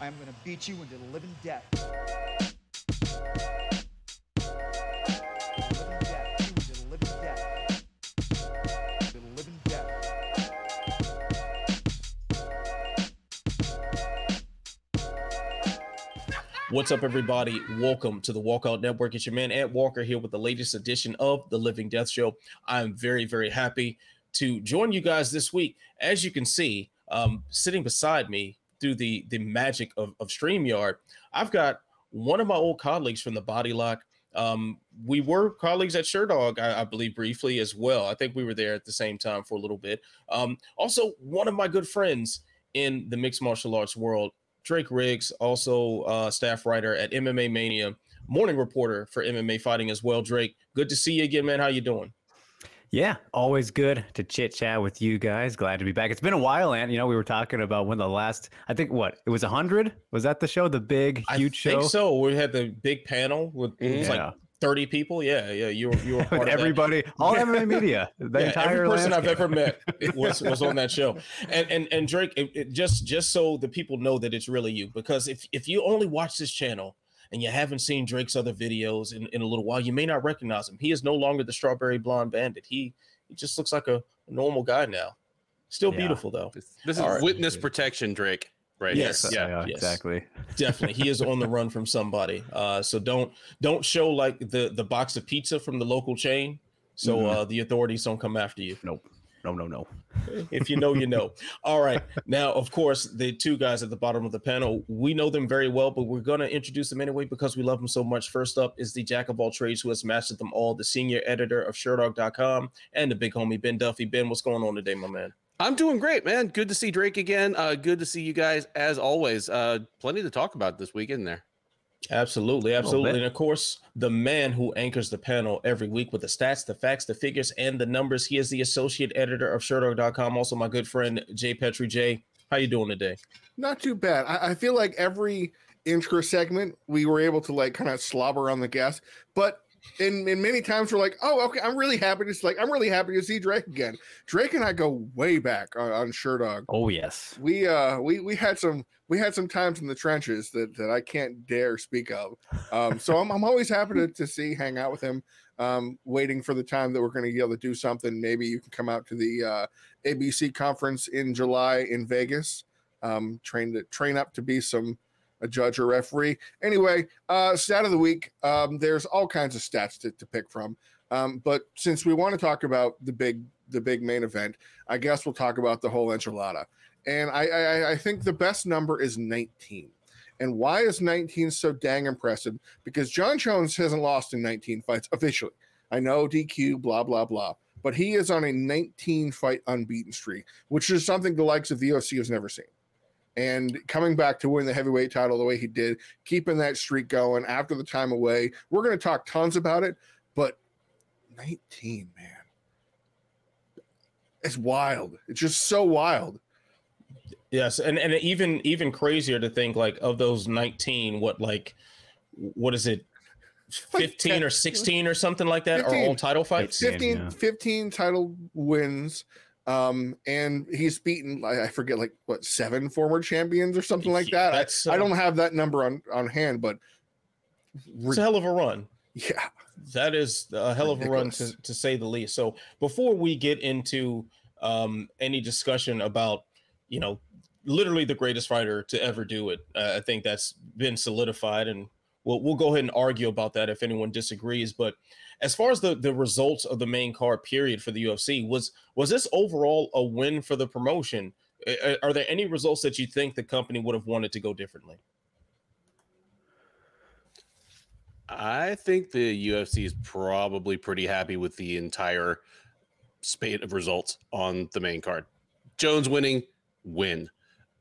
I'm going to beat you into the living death. Living death. You into the living death. To the living death. What's up, everybody? Welcome to the Walkout Network. It's your man, Ant Walker, here with the latest edition of the Living Death Show. I'm very, very happy to join you guys this week. As you can see, sitting beside me through the magic of StreamYard, I've got one of my old colleagues from the Body Lock. We were colleagues at Sherdog, I believe, briefly as well. I think we were there at the same time for a little bit. Also, one of my good friends in the mixed martial arts world, Drake Riggs, also staff writer at MMA Mania, morning reporter for MMA Fighting as well. Drake, good to see you again, man. How you doing? Yeah, always good to chit chat with you guys. Glad to be back. It's been a while, and we were talking about when the last, I think it was 100? Was that the show? The big, huge show? I think so. We had the big panel with it was like 30 people. Yeah. You were part of everybody, that. All MMA media. The entire every person landscape. I've ever met was on that show. And Drake, it just so the people know that it's really you, because if you only watch this channel and you haven't seen Drake's other videos in a little while, you may not recognize him. He is no longer the Strawberry Blonde Bandit. He just looks like a normal guy now. Still beautiful though. This is witness protection, Drake. Right. Yes. Yeah, yes. Exactly. Definitely. He is on the run from somebody. So don't show like the box of pizza from the local chain. So the authorities don't come after you. Nope. No. If you know, you know. All right. Now, of course, the two guys at the bottom of the panel, we know them very well, but we're going to introduce them anyway because we love them so much. First up is the jack of all trades who has mastered them all, the senior editor of Sherdog.com, and the big homie Ben Duffy. Ben, what's going on today, my man? I'm doing great, man. Good to see Drake again. Good to see you guys as always. Plenty to talk about this weekend there. Absolutely. And of course, the man who anchors the panel every week with the stats, the facts, the figures, and the numbers. He is the associate editor of Sherdog.com. Also, my good friend Jay Petrie. Jay, how you doing today? Not too bad. I feel like every intro segment we were able to like kind of slobber on the gas, but in many times we're like, oh, okay, I'm really happy to see Drake again. Drake and I go way back on Sherdog. Oh yes, we had some times in the trenches that I can't dare speak of. So I'm always happy to hang out with him. Waiting for the time that we're going to be able to do something. Maybe you can come out to the ABC conference in July in Vegas. Train up to be a judge or referee. Anyway, stat of the week. There's all kinds of stats to pick from. But since we want to talk about the big main event, I guess we'll talk about the whole enchilada. And I think the best number is 19. And why is 19 so dang impressive? Because Jon Jones hasn't lost in 19 fights officially. I know DQ, blah, blah, blah. But he is on a 19 fight unbeaten streak, which is something the likes of the UFC has never seen. And coming back to win the heavyweight title the way he did, keeping that streak going after the time away. We're going to talk tons about it, but 19, man. It's wild. It's just so wild. Yes, and even crazier to think like of those 19, what is it? 15 or 16 or something like that 15, are all title fights? 15 title wins. And he's beaten, I forget, 7 former champions or something like that. I don't have that number on hand, but it's a hell of a run. Yeah, that is a hell of a run to say the least. So before we get into any discussion about, literally the greatest fighter to ever do it, I think that's been solidified, and we'll go ahead and argue about that if anyone disagrees. But as far as the results of the main card period for the UFC, was this overall a win for the promotion? Are there any results that you think the company would have wanted to go differently? I think the UFC is probably pretty happy with the entire spate of results on the main card. Jones winning, win.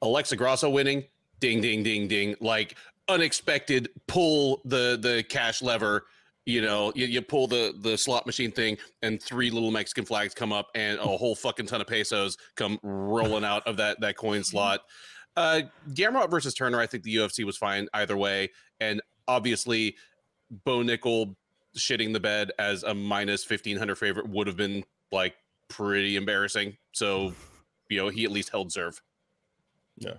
Alexa Grasso winning, ding, ding, ding, ding. Like unexpected, pull the cash lever. You pull the slot machine thing and 3 little Mexican flags come up and a whole fucking ton of pesos come rolling out of that coin slot. Gamrot versus Turner, I think the UFC was fine either way. And obviously Bo Nickel shitting the bed as a minus 1,500 favorite would have been like pretty embarrassing. So, he at least held serve. Yeah.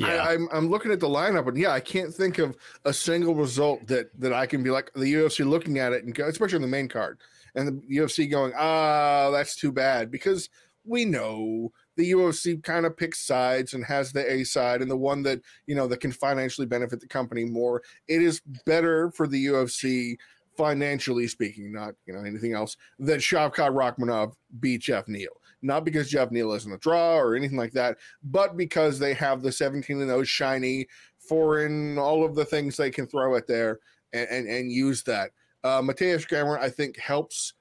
I'm looking at the lineup, and I can't think of a single result that I can be like the UFC looking at it and go, especially on the main card, and the UFC going, that's too bad, because we know the UFC kind of picks sides and has the A side and the one that that can financially benefit the company more. It is better for the UFC financially speaking, not anything else, that Shavkat Rakhmonov beat Jeff Neal. Not because Jeff Neal isn't a draw or anything like that, but because they have the 17-0 shiny foreign, all of the things they can throw at there and use that. Mateusz Gamrot, I think, helps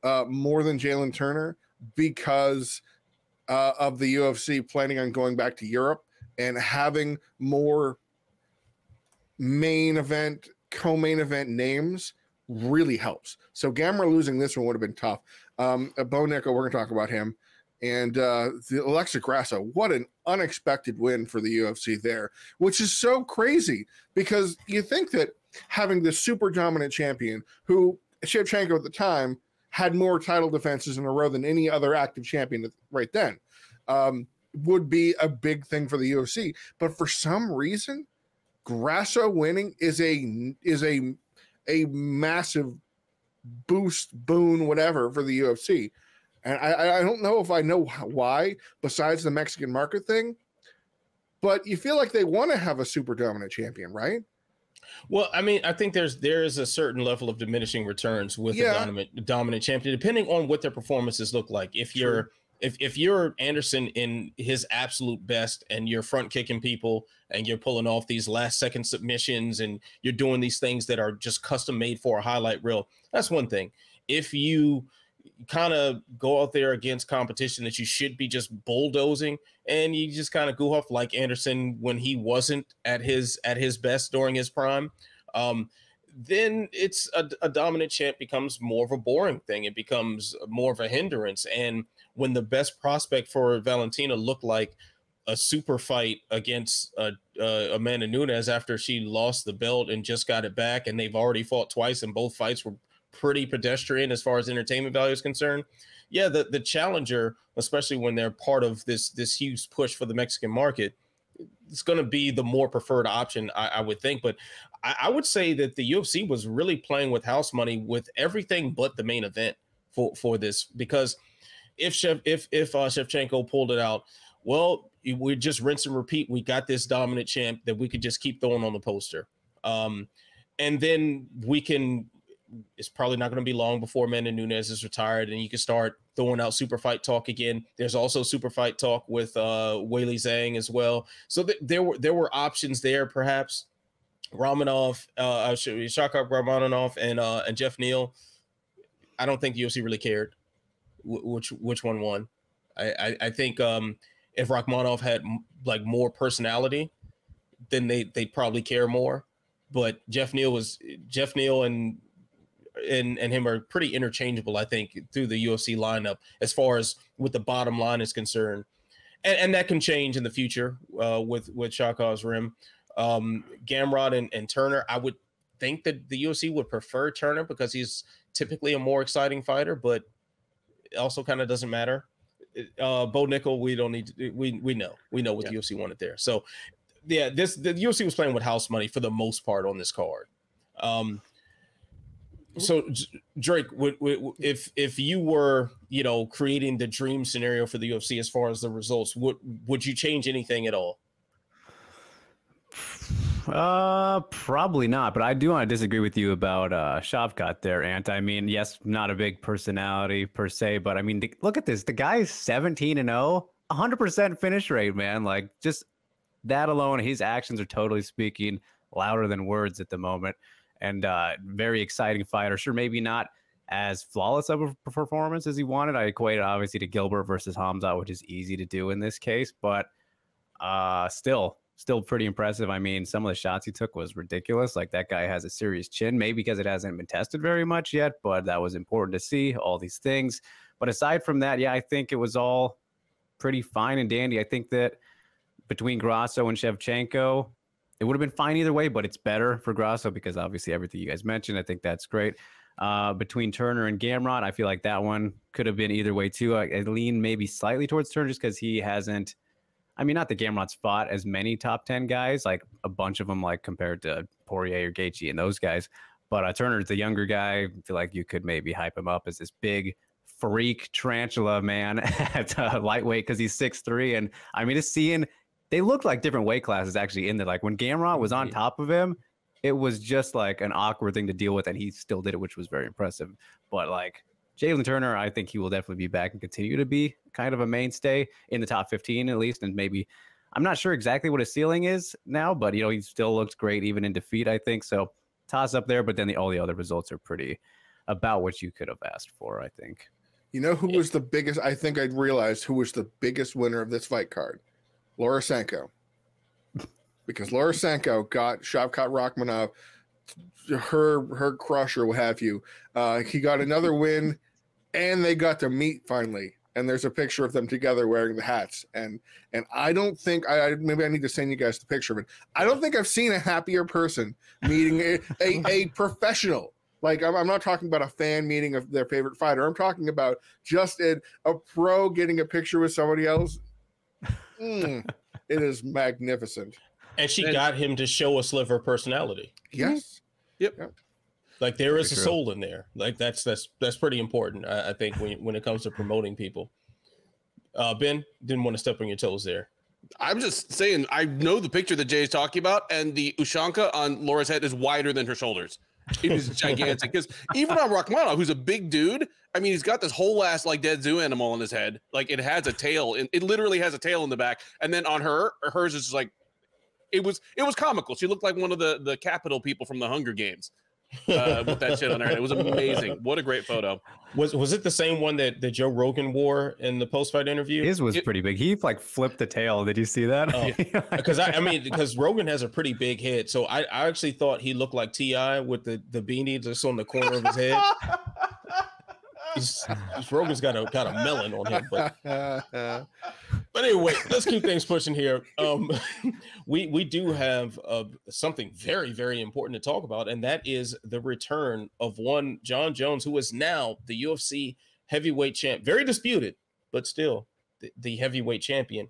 more than Jalen Turner because of the UFC planning on going back to Europe and having more main event, co-main event names really helps. So Gamrot losing this one would have been tough. Bo Nickal, we're going to talk about him. And the Alexa Grasso, what an unexpected win for the UFC there, which is so crazy because you think that having this super dominant champion who Shevchenko at the time had more title defenses in a row than any other active champion right then, would be a big thing for the UFC. But for some reason, Grasso winning is a massive boost, boon, whatever for the UFC. And I don't know if I know why, besides the Mexican market thing, but you feel like they want to have a super dominant champion, right? Well, I mean, I think there is a certain level of diminishing returns with a dominant champion, depending on what their performances look like. If you're Anderson in his absolute best and you're front kicking people and you're pulling off these last second submissions and you're doing these things that are just custom made for a highlight reel, that's one thing. If you kind of go out there against competition that you should be just bulldozing and you just kind of go off like Anderson when he wasn't at his best during his prime, then it's a dominant champ becomes more of a boring thing. It becomes more of a hindrance. And when the best prospect for Valentina looked like a super fight against Amanda Nunes after she lost the belt and just got it back, and they've already fought twice and both fights were pretty pedestrian as far as entertainment value is concerned. Yeah, the challenger, especially when they're part of this huge push for the Mexican market, it's going to be the more preferred option, I would think. But I would say that the UFC was really playing with house money with everything but the main event for this, because if Shevchenko pulled it out, well, we just rinse and repeat. We got this dominant champ that we could just keep throwing on the poster, and then we can. It's probably not going to be long before Amanda Nunes is retired, and you can start throwing out super fight talk again. There's also super fight talk with Weili Zhang as well. So there were options there, perhaps. Shavkat Rakhmonov and Jeff Neal. I don't think the UFC really cared which one won. I think if Rakhmonov had like more personality, then they'd probably care more. But Jeff Neal and him are pretty interchangeable, I think, through the UFC lineup as far as what the bottom line is concerned. And that can change in the future with Shavkat's rim. Gamrot and Turner, I would think that the UFC would prefer Turner because he's typically a more exciting fighter, but it also kind of doesn't matter. Bo Nickal, we don't need to, we know what the UFC wanted there. So yeah, the UFC was playing with house money for the most part on this card. So Drake, if you were, creating the dream scenario for the UFC as far as the results, would you change anything at all? Probably not, but I do want to disagree with you about Shavkat there, Ant. I mean, yes, not a big personality per se, but I mean, look at this. The guy's 17-0, 100% finish rate, man. Like, just that alone, his actions are totally speaking louder than words at the moment. And very exciting fighter. Sure, maybe not as flawless of a performance as he wanted. I equate it obviously to Gilbert versus Hamza, which is easy to do in this case, but still pretty impressive. I mean, some of the shots he took was ridiculous. Like, that guy has a serious chin, maybe because it hasn't been tested very much yet, but that was important to see, all these things. But aside from that, yeah, I think it was all pretty fine and dandy. I think that between Grasso and Shevchenko, it would have been fine either way, but it's better for Grasso because obviously everything you guys mentioned, I think that's great. Between Turner and Gamrot, I feel like that one could have been either way too. I lean maybe slightly towards Turner just because he hasn't I mean, not that Gamrot's fought as many top 10 guys, like a bunch of them, like compared to Poirier or Gaethje and those guys. But Turner's the younger guy. I feel like you could maybe hype him up as this big freak tarantula man at lightweight because he's 6'3". And I mean, just seeing, they looked like different weight classes actually in there. Like when Gamrot was on top of him, it was just like an awkward thing to deal with, and he still did it, which was very impressive. But like Jalen Turner, I think he will definitely be back and continue to be kind of a mainstay in the top 15 at least. And maybe, I'm not sure exactly what his ceiling is now, but he still looks great even in defeat, I think. So toss up there, but then all the other results are pretty about what you could have asked for, I think. You know who was the biggest? I think I realized who was the biggest winner of this fight card. Laura Sanko. Because Laura Sanko got Shavkat Rakhmonov, her crusher, what have you. He got another win, and they got to meet finally. And there's a picture of them together wearing the hats. And I don't think maybe I need to send you guys the picture of it. I don't think I've seen a happier person meeting a professional. Like I'm not talking about a fan meeting of their favorite fighter. I'm talking about just a pro getting a picture with somebody else. It is magnificent. And she got him to show a sliver of personality. Yes. Yep. Like there is a soul in there. Like that's pretty important. I think when it comes to promoting people. Ben, didn't want to step on your toes there. I'm just saying, I know the picture that Jay is talking about, and the Ushanka on Laura's head is wider than her shoulders. It was gigantic. Because even on Rakhmonov, who's a big dude, I mean, he's got this whole ass like dead zoo animal on his head. Like it has a tail, and it literally has a tail in the back. And then on hers is just like, it was comical. She looked like one of the Capitol people from the Hunger Games with that shit on her head. It was amazing. What a great photo. Was it the same one that Joe Rogan wore in the post-fight interview? His was pretty big. He like flipped the tail. Did you see that? Because Rogan has a pretty big head. So I actually thought he looked like T.I. with the beanie just on the corner of his head. Rogan's got a melon on him, but anyway, let's keep things pushing here. We do have something very, very important to talk about, and that is the return of one Jon Jones, who is now the UFC heavyweight champ. Very disputed, but still the heavyweight champion.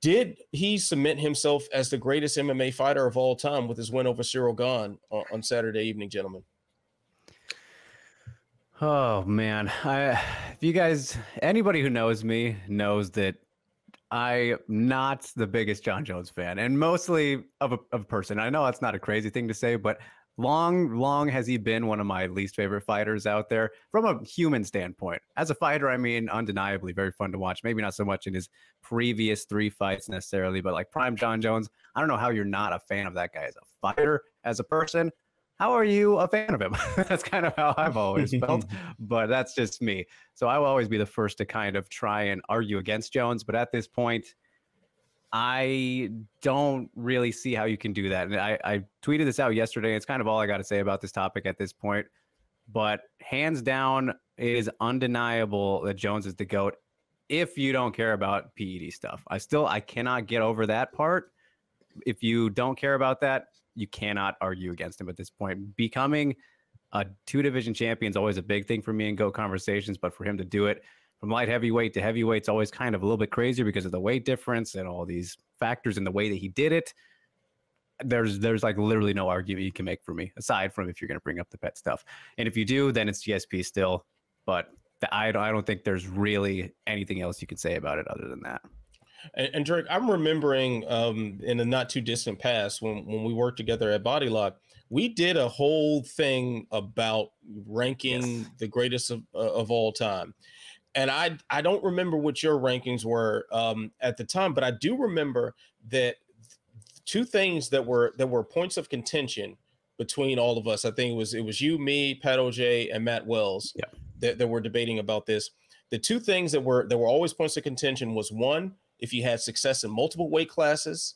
Did he cement himself as the greatest MMA fighter of all time with his win over Cyril Gane on Saturday evening, gentlemen? Oh man, if you guys, anybody who knows me knows that I'm not the biggest Jon Jones fan, and mostly of a person. I know that's not a crazy thing to say, but long has he been one of my least favorite fighters out there from a human standpoint. As a fighter, I mean, undeniably very fun to watch. Maybe not so much in his previous 3 fights necessarily, but like prime Jon Jones, I don't know how you're not a fan of that guy as a fighter. As a person, how are you a fan of him? That's kind of how I've always felt, but that's just me. So I will always be the first to kind of try and argue against Jones. But at this point, I don't really see how you can do that. And I tweeted this out yesterday. It's kind of all I got to say about this topic at this point. But hands down, it is undeniable that Jones is the GOAT if you don't care about PED stuff. I cannot get over that part. If you don't care about that, you cannot argue against him at this point. Becoming a 2-division champion is always a big thing for me in GOAT conversations, but for him to do it from light heavyweight to heavyweight, it's always kind of a little bit crazier because of the weight difference and all these factors in the way that he did it. There's like literally no argument you can make for me, aside from if you're going to bring up the pet stuff. And if you do, then it's GSP still. But I don't think there's really anything else you can say about it other than that. And Drake, I'm remembering in a not too distant past when we worked together at Bodylock, we did a whole thing about ranking the greatest of all time. And I don't remember what your rankings were at the time, but I do remember that 2 things that were points of contention between all of us. I think it was you, me, Pat OJ, and Matt Wells that were debating about this. The 2 things that were always points of contention was, one, if you had success in multiple weight classes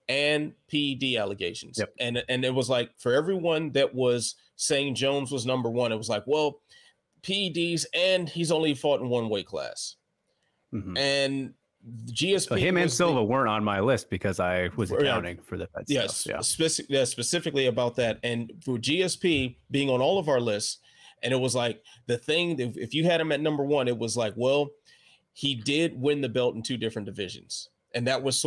and PED allegations. And it was like, for everyone that was saying Jones was number 1, it was like, well, PEDs and he's only fought in 1 weight class. And GSP, so him and Silva weren't on my list because I was accounting for the stuff. Specifically about that. And for GSP being on all of our lists, and it was like the thing, if you had him at number 1, it was like, well, he did win the belt in 2 different divisions. and that was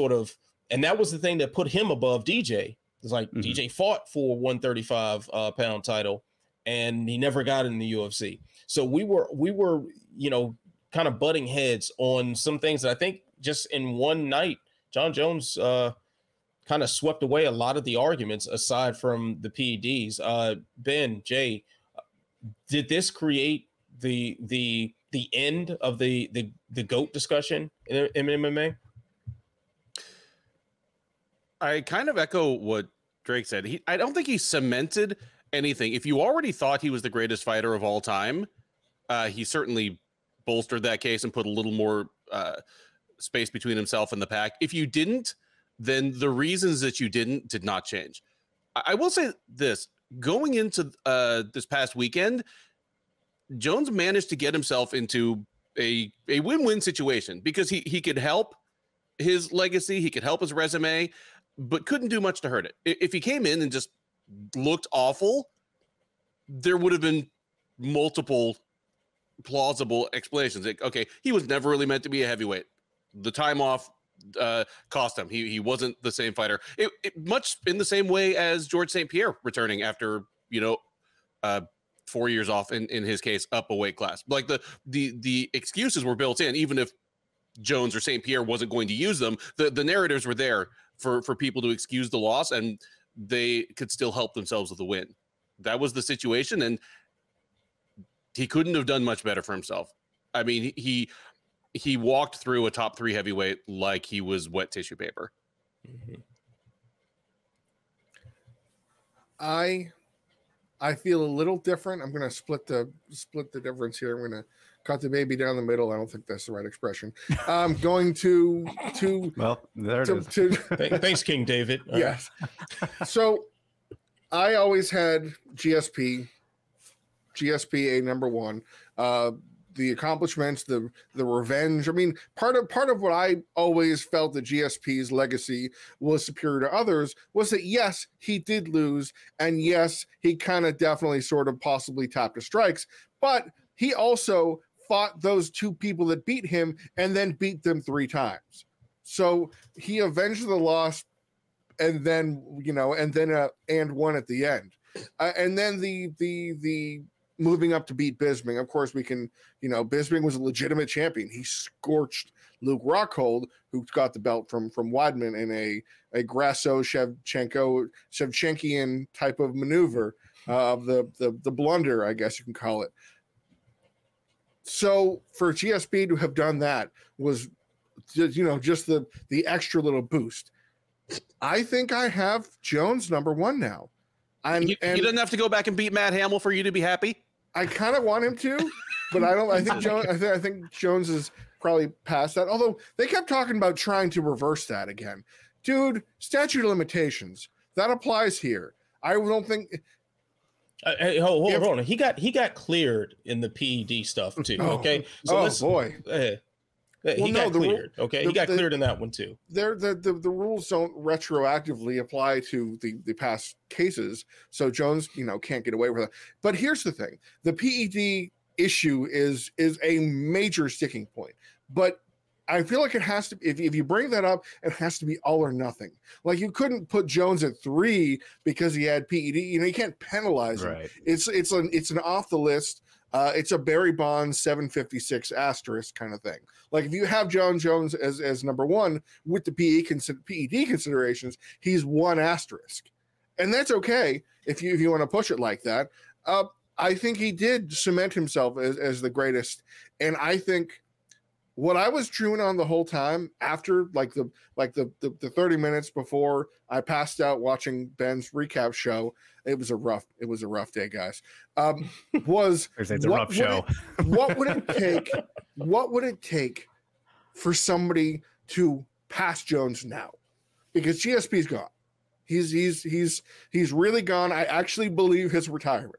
the thing that put him above DJ. It's like DJ fought for 135 pound title, and he never got in the UFC. So we were, you know, kind of butting heads on some things that I think just in one night, John Jones kind of swept away a lot of the arguments aside from the PEDs. Ben, Jay, did this create the end of the GOAT discussion in MMA? I kind of echo what Drake said. I don't think he cemented anything. If you already thought he was the greatest fighter of all time, he certainly bolstered that case and put a little more space between himself and the pack. If you didn't, then the reasons that you did not change. I will say this, going into this past weekend, Jones managed to get himself into a win-win situation because he could help his legacy, he could help his resume, but couldn't do much to hurt it. If he came in and just looked awful, there would have been multiple plausible explanations. Like, okay, he was never really meant to be a heavyweight. The time off cost him. He wasn't the same fighter. It much in the same way as George St. Pierre returning after, 4 years off in his case, up a weight class. Like the excuses were built in, even if Jones or St. Pierre wasn't going to use them. The narratives were there for people to excuse the loss, and they could still help themselves with a win. That was the situation, and he couldn't have done much better for himself. I mean, he walked through a top 3 heavyweight like he was wet tissue paper. Mm-hmm. I feel a little different. I'm going to split the difference here. I'm going to cut the baby down the middle. I don't think that's the right expression. I'm going to well, there it is. Thanks, King David. All yes. Right. So I always had GSP a number one. The accomplishments, the revenge. I mean, part of what I always felt that GSP's legacy was superior to others was that yes, he did lose, and yes, he kind of definitely sort of possibly tapped his strikes, but he also fought those 2 people that beat him and then beat them 3 times. So he avenged the loss, and then and won at the end, and then the moving up to beat Bisping. Of course, we can, Bisping was a legitimate champion. He scorched Luke Rockhold, who got the belt from Weidman in a Grasso Shevchenkian type of maneuver of the blunder, I guess you can call it. So for GSP to have done that was, just the extra little boost. I think I have Jones number 1 now. He doesn't have to go back and beat Matt Hamill for you to be happy. I kind of want him to, but I don't. I think Jones. I think Jones is probably past that. Although they kept talking about trying to reverse that again, dude. Statute of limitations that applies here. I don't think. Hold on. He got cleared in the PED stuff too. Okay. So boy. He got cleared. Okay, he got cleared in that one too. The rules don't retroactively apply to the past cases, so Jones can't get away with it. But here's the thing: the PED issue is a major sticking point. But I feel like it has to. If you bring that up, it has to be all or nothing. Like you couldn't put Jones at 3 because he had PED. You can't penalize him. Right. It's an off the list. It's a Barry Bonds 756 asterisk kind of thing. Like if you have John Jones as number 1 with the PED considerations, he's 1 asterisk, and that's okay if you want to push it like that. I think he did cement himself as the greatest, and I think what I was chewing on the whole time after the 30 minutes before I passed out watching Ben's recap show. It was a rough day, guys. It's a rough show. What would it take for somebody to pass Jones now? Because GSP's gone. He's really gone. I actually believe his retirement.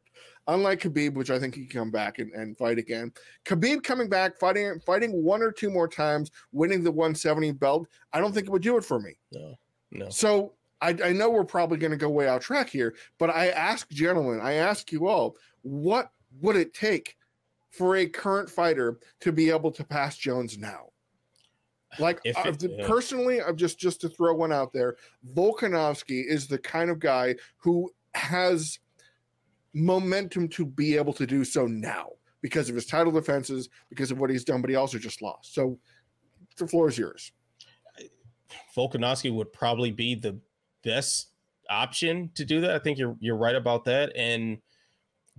Unlike Khabib, which I think he can come back and fight again. Khabib coming back, fighting 1 or 2 more times, winning the 170 belt, I don't think it would do it for me. No. So I know we're probably going to go way out track here, but I ask you all, what would it take for a current fighter to be able to pass Jones now? Like personally, I'm just to throw one out there. Volkanovski is the kind of guy who has momentum to be able to do so now because of his title defenses, because of what he's done, but he also just lost. So the floor is yours. Volkanovski would probably be the best option to do that. I think you're right about that.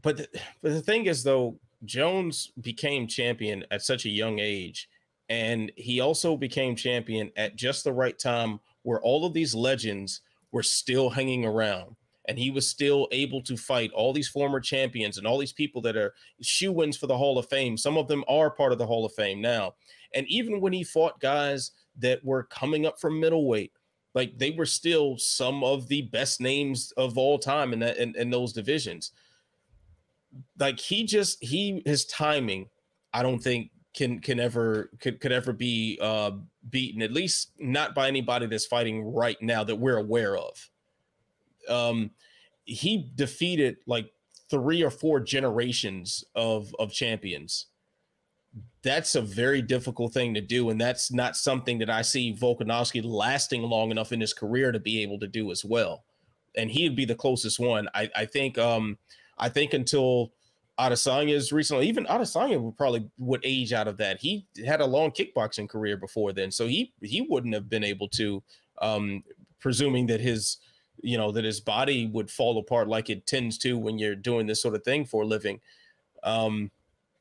But the thing is, though, Jones became champion at such a young age, and he also became champion at just the right time where all of these legends were still hanging around, and he was still able to fight all these former champions and all these people that are shoe-ins for the Hall of Fame. Some of them are part of the Hall of Fame now. And even when he fought guys that were coming up from middleweight, like they were still some of the best names of all time in those divisions. Like his timing, I don't think could ever be beaten, at least not by anybody that's fighting right now that we're aware of. He defeated like 3 or 4 generations of champions. That's a very difficult thing to do, and that's not something that I see Volkanovski lasting long enough in his career to be able to do as well. And he'd be the closest one. I think until Adesanya's recently, even Adesanya would age out of that. He had a long kickboxing career before then, so he wouldn't have been able to, presuming that his body would fall apart like it tends to when you're doing this sort of thing for a living.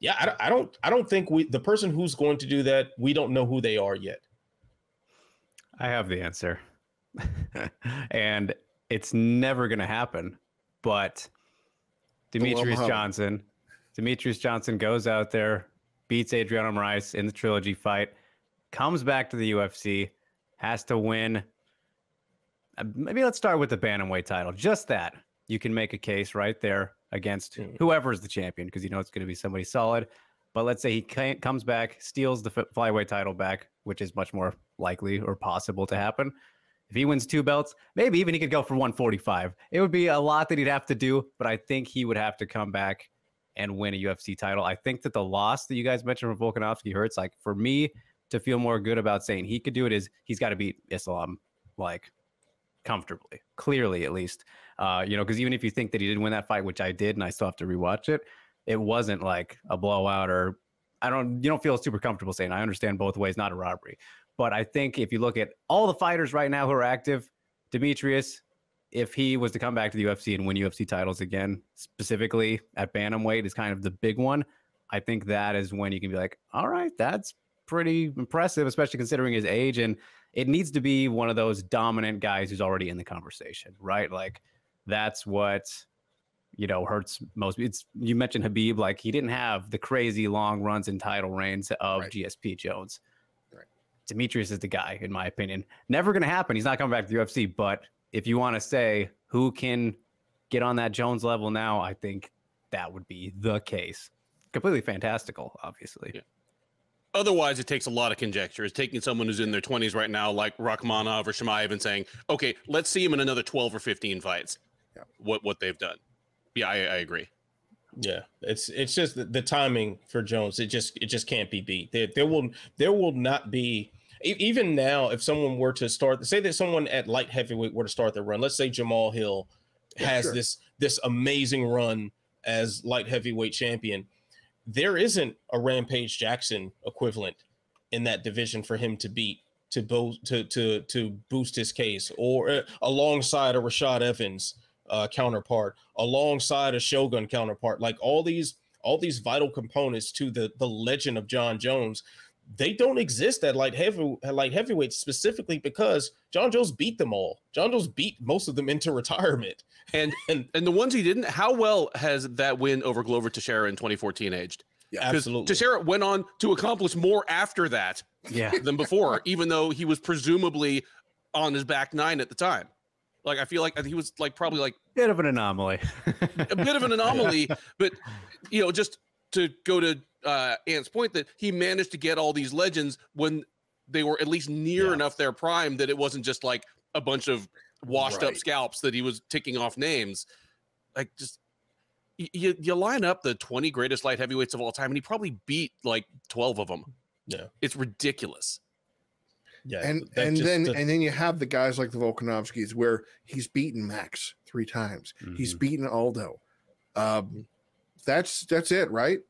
Yeah, I don't think the person who's going to do that, we don't know who they are yet. I have the answer. And it's never going to happen. But Demetrius Johnson goes out there, beats Adriano Moraes in the trilogy fight, comes back to the UFC, has to win. Maybe let's start with the bantamweight title. Just that. You can make a case right there against whoever is the champion because it's going to be somebody solid. But let's say he comes back, steals the flyweight title back, which is much more likely or possible to happen. If he wins 2 belts, maybe even he could go for 145. It would be a lot that he'd have to do, but I think he would have to come back and win a UFC title. I think that the loss that you guys mentioned from Volkanovski hurts. Like for me to feel more good about saying he could do it is he's got to beat Islam like comfortably, clearly at least. Because even if you think that he didn't win that fight, which I did, and I still have to rewatch it, it wasn't like a blowout or you don't feel super comfortable saying I understand both ways, not a robbery. But I think if you look at all the fighters right now who are active, Demetrius, if he was to come back to the UFC and win UFC titles again, specifically at bantamweight is kind of the big one. I think that is when you can be like, all right, that's pretty impressive, especially considering his age. And it needs to be one of those dominant guys who's already in the conversation, right? Like that's what, hurts most. You mentioned Khabib, like he didn't have the crazy long runs and title reigns of GSP Jones. Right. Demetrius is the guy, in my opinion. Never going to happen. He's not coming back to the UFC. But if you want to say who can get on that Jones level now, I think that would be the case. Completely fantastical, obviously. Yeah. Otherwise, it takes a lot of conjecture. It's taking someone who's in their 20s right now, like Rakhmonov or Chimaev, and saying, okay, let's see him in another 12 or 15 fights. Yeah. What they've done. Yeah, I agree. Yeah, it's just the timing for Jones. It just can't be beat. There will not be, even now, if someone were to start, say that someone at light heavyweight were to start their run. Let's say Jamal Hill has this amazing run as light heavyweight champion. There isn't a Rampage Jackson equivalent in that division for him to beat to boost his case, or alongside a Rashad Evans counterpart, alongside a Shogun counterpart. Like all these vital components to the legend of John Jones, they don't exist at light heavyweight, specifically because John Jones beat them all. John Jones beat most of them into retirement. And the ones he didn't, how well has that win over Glover Teixeira in 2014 aged? Yeah, absolutely. Teixeira went on to accomplish more after that than before, even though he was presumably on his back 9 at the time. Like, I feel like he was like probably like bit of an anomaly, but just to go to Ant's point that he managed to get all these legends when they were at least near enough their prime that it wasn't just like a bunch of washed up scalps that he was ticking off names. Like just you line up the 20 greatest light heavyweights of all time and he probably beat like 12 of them. Yeah. It's ridiculous. Yeah, and that and just then does- and then you have the guys like the Volkanovskis where he's beaten Max 3 times. He's beaten Aldo. That's it, right?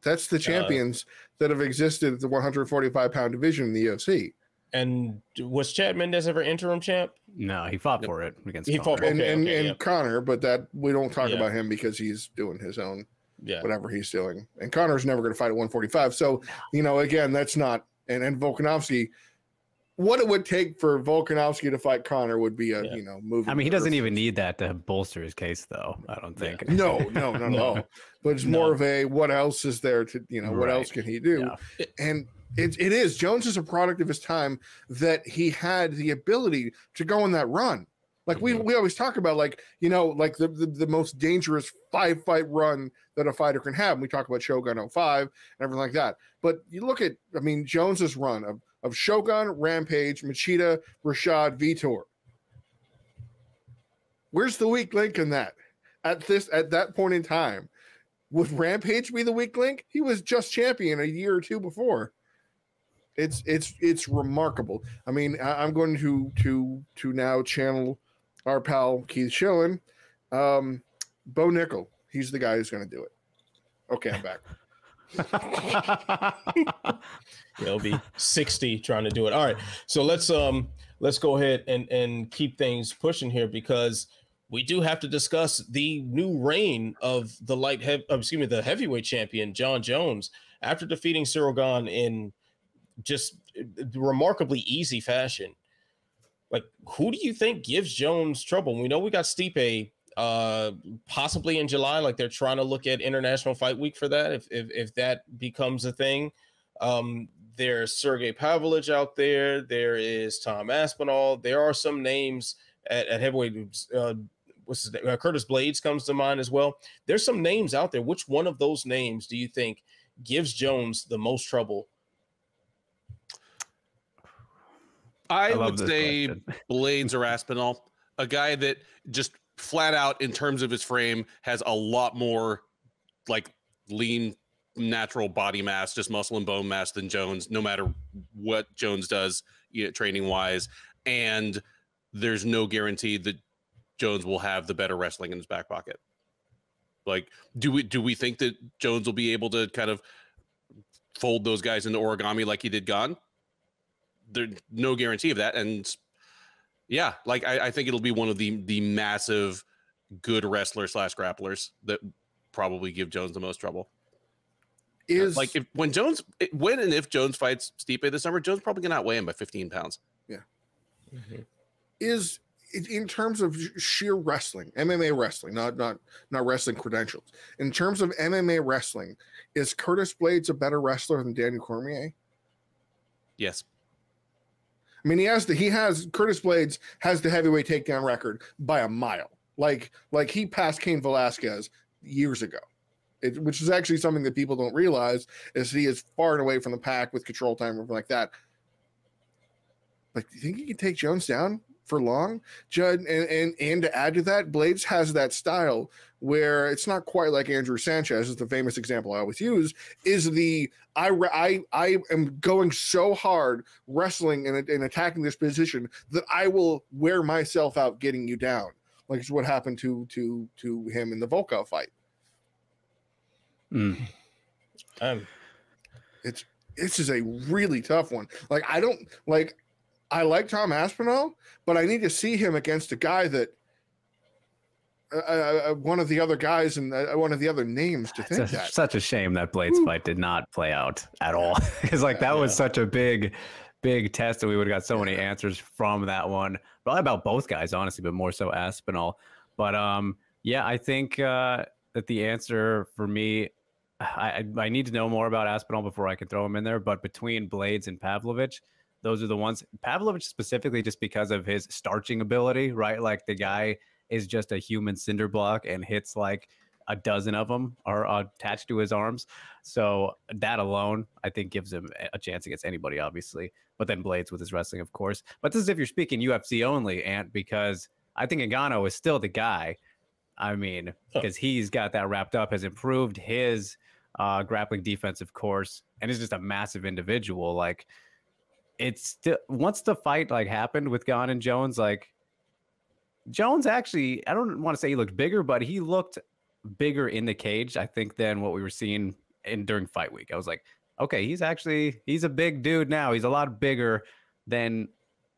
That's the champions that have existed at the 145-pound division in the UFC. And was Chad Mendez ever interim champ? No, he fought for it against He Conor. fought for- And Okay, yeah. Connor, but that we don't talk Yeah. about him because he's doing his own Yeah. whatever he's doing. And Connor's never going to fight at 145. So, again, that's not and Volkanovski, what it would take for Volkanovski to fight Connor would be a, movie. I mean, he doesn't even need that to bolster his case, though. I don't think. No, not at all. But it's more of a what else is there to, what Right. else can he do? Yeah. And it is. Jones is a product of his time that he had the ability to go on that run. Like we always talk about, like the most dangerous 5-fight run that a fighter can have. We talk about Shogun 05 and everything like that. But you look at, Jones's run of Shogun, Rampage, Machida, Rashad, Vitor. Where's the weak link in that? At that point in time, would Rampage be the weak link? He was just champion a year or two before. It's remarkable. I mean, I'm going to now channel our pal Keith Schillen. Bo Nickel, he's the guy who's going to do it. Okay, I'm back. He'll be 60 trying to do it. All right, so let's go ahead and keep things pushing here, because we do have to discuss the new reign of the heavyweight champion John Jones after defeating Cyril Gane in just remarkably easy fashion. Like, who do you think gives Jones trouble? We know we got Stipe possibly in July. Like, they're trying to look at International Fight Week for that if that becomes a thing. There's Sergey Pavlovich out there. There is Tom Aspinall. There are some names at heavyweight. What's his name? Curtis Blades comes to mind as well. There's some names out there. Which one of those names do you think gives Jones the most trouble? I love would this say question. Blades or Aspinall, a guy that just flat out in terms of his frame has a lot more like lean natural body mass, just muscle and bone mass than Jones, no matter what Jones does training wise. And there's no guarantee that Jones will have the better wrestling in his back pocket. Like, do we think that Jones will be able to kind of fold those guys into origami like he did Gane? There's no guarantee of that. And yeah, like I think it'll be one of the massive good wrestlers / grapplers that probably give Jones the most trouble. Is Like when and if Jones fights Stipe this summer, Jones probably gonna outweigh him by 15 pounds. is in terms of sheer wrestling, MMA wrestling, not wrestling credentials. In terms of MMA wrestling, is Curtis Blades a better wrestler than Daniel Cormier? Yes. I mean, Curtis Blades has the heavyweight takedown record by a mile. Like he passed Cain Velasquez years ago, which is actually something that people don't realize, is he is far and away from the pack with control time and everything like that. Like, do you think he can take Jones down for long? Judd, and to add to that, Blades has that style where it's not quite like Andrew Sanchez, is the famous example I always use, is the I am going so hard wrestling and attacking this position that I will wear myself out getting you down. Like it's what happened to him in the Volkov fight. This is a really tough one. Like I like Tom Aspinall, but I need to see him against a guy that one of the other guys and one of the other names to think that. Such a shame that Blades fight did not play out at all. Because that was such a big test that we would have got so many answers from that one. Probably about both guys, honestly, but more so Aspinall. But I think that the answer for me, I need to know more about Aspinall before I can throw him in there. But between Blades and Pavlovich, those are the ones. Pavlovich specifically just because of his starching ability, right? Like the guy is just a human cinder block and hits like a dozen of them are attached to his arms. So that alone, I think, gives him a chance against anybody, obviously. But then Blades with his wrestling, of course. But this is if you're speaking UFC only, Ant, because I think Ngannou is still the guy. I mean, because he's got that wrapped up, has improved his grappling defense, of course, and is just a massive individual. Like, it's still once the fight like happened with Gane and Jones, like Jones actually, I don't want to say he looked bigger, but he looked bigger in the cage, I think, than what we were seeing during fight week. I was like, okay, he's a big dude now. He's a lot bigger than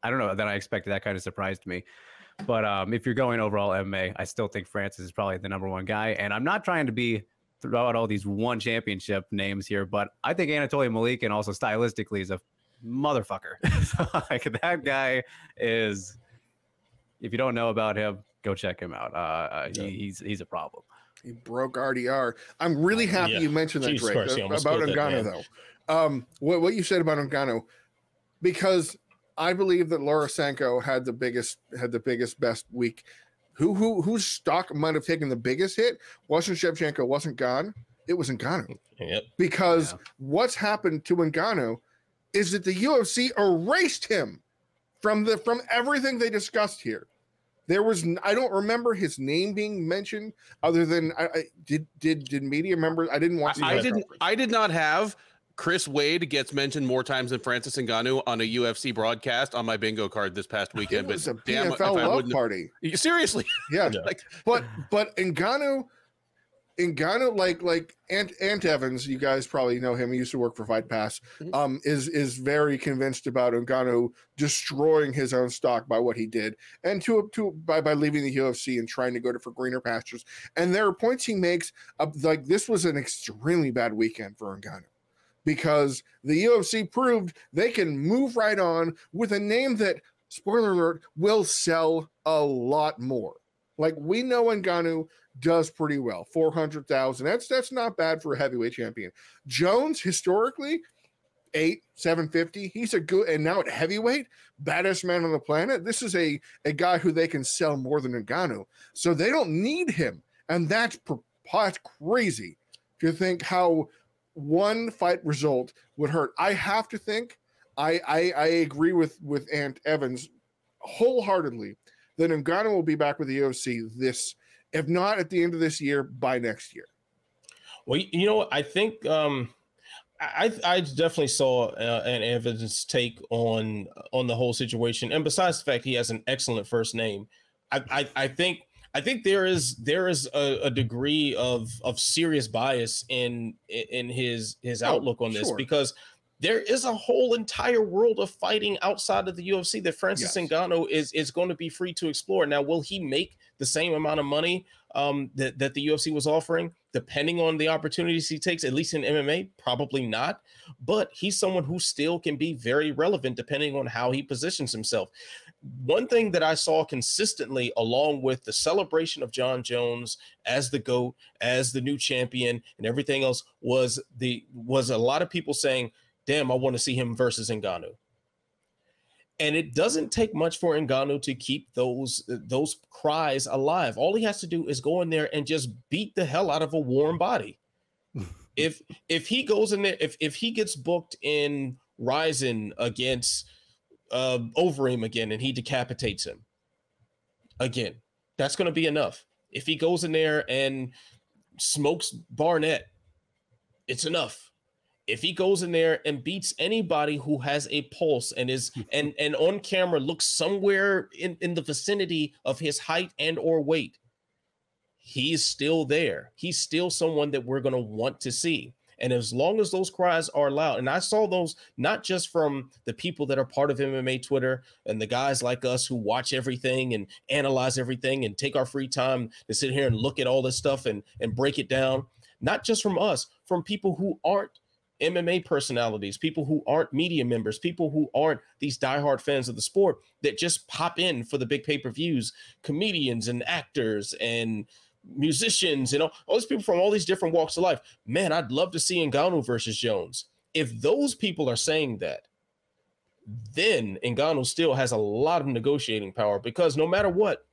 I don't know than I expected. That kind of surprised me. But if you're going overall MMA, I still think Francis is probably the number one guy. And I'm not trying to throw out all these one championship names here, but I think Anatoly Malikin also stylistically is a motherfucker. So, like, that guy is, if you don't know about him, go check him out. He's a problem. He broke RDR. I'm really happy you mentioned that, Jesus Drake, Christ, about Ngannou, though. What you said about Ngannou, because I believe that Lorosenko had the biggest best week. Whose stock might have taken the biggest hit wasn't Shevchenko, wasn't Gane. It was Ngannou. Yep. Because what's happened to Ngannou is that the UFC erased him from everything they discussed here. There was, I don't remember his name being mentioned other than did media members. I didn't watch. I did not have Chris Wade gets mentioned more times than Francis Ngannou on a UFC broadcast on my bingo card this past weekend. It was a damn, PFL love party. Seriously, yeah. But Ngannou, like Ant Evans, you guys probably know him. He used to work for Fight Pass. Is very convinced about Ngannou destroying his own stock by what he did, and by leaving the UFC and trying to go for greener pastures. And there are points he makes like this was an extremely bad weekend for Ngannou, because the UFC proved they can move right on with a name that, spoiler alert, will sell a lot more. Like, we know Ngannou does pretty well. 400,000. That's not bad for a heavyweight champion. Jones, historically, 750. He's a good, and now at heavyweight, baddest man on the planet. This is a guy who they can sell more than Ngannou. So they don't need him. And that's crazy to think how one fight result would hurt. I have to think, I agree with Ant Evans wholeheartedly that Ngannou will be back with the UFC if not at the end of this year, by next year. Well, you know what? I think I definitely saw an Evans' take on the whole situation, and besides the fact he has an excellent first name, I think there is a degree of serious bias in his outlook on this, because there is a whole entire world of fighting outside of the UFC that Francis Ngannou is going to be free to explore. Now, will he make the same amount of money that the UFC was offering, depending on the opportunities he takes, at least in MMA? Probably not. But he's someone who still can be very relevant depending on how he positions himself. One thing that I saw consistently, along with the celebration of Jon Jones as the GOAT, as the new champion, and everything else, was a lot of people saying, damn, I want to see him versus Ngannou. And it doesn't take much for Ngannou to keep those cries alive. All he has to do is go in there and just beat the hell out of a warm body. If he goes in there, if he gets booked in Ryzen against Overeem again and he decapitates him again, that's going to be enough. If he goes in there and smokes Barnett, it's enough. If he goes in there and beats anybody who has a pulse and is and on camera looks somewhere in the vicinity of his height and or weight, he's still there. He's still someone that we're going to want to see. And as long as those cries are loud, and I saw those not just from the people that are part of MMA Twitter and the guys like us who watch everything and analyze everything and take our free time to sit here and look at all this stuff and break it down, not just from us, from people who aren't MMA personalities, people who aren't media members, people who aren't these diehard fans of the sport that just pop in for the big pay-per-views, comedians and actors and musicians, all these people from all these different walks of life. Man, I'd love to see Ngannou versus Jones. If those people are saying that, then Ngannou still has a lot of negotiating power, because no matter what,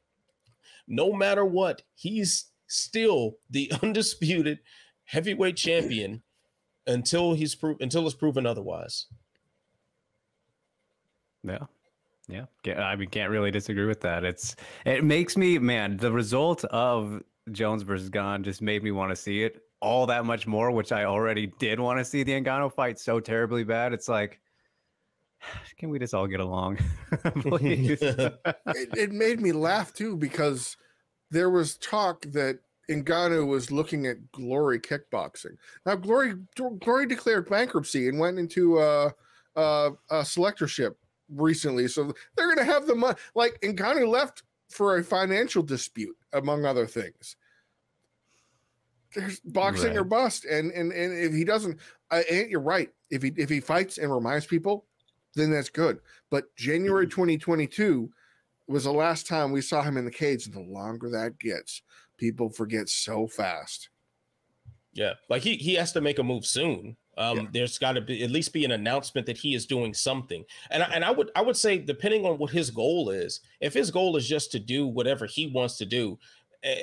he's still the undisputed heavyweight champion until it's proven otherwise. Yeah. I mean, can't really disagree with that. It makes me, man, the result of Jones versus Gane just made me want to see it all that much more, which I already did want to see the Ngannou fight so terribly bad. It's like, Can we just all get along, please? It made me laugh too, because there was talk that Ngannou was looking at Glory Kickboxing. Now Glory declared bankruptcy and went into a selectorship recently, so they're going to have the money. Like, Ngannou left for a financial dispute, among other things. There's boxing or bust, and if he doesn't, Ant, you're right. If he fights and reminds people, then that's good. But January 2022 was the last time we saw him in the cage, and the longer that gets, people forget so fast. Yeah, like he has to make a move soon. There's got to be at least be an announcement that he is doing something. And I would say, depending on what his goal is, if his goal is just to do whatever he wants to do,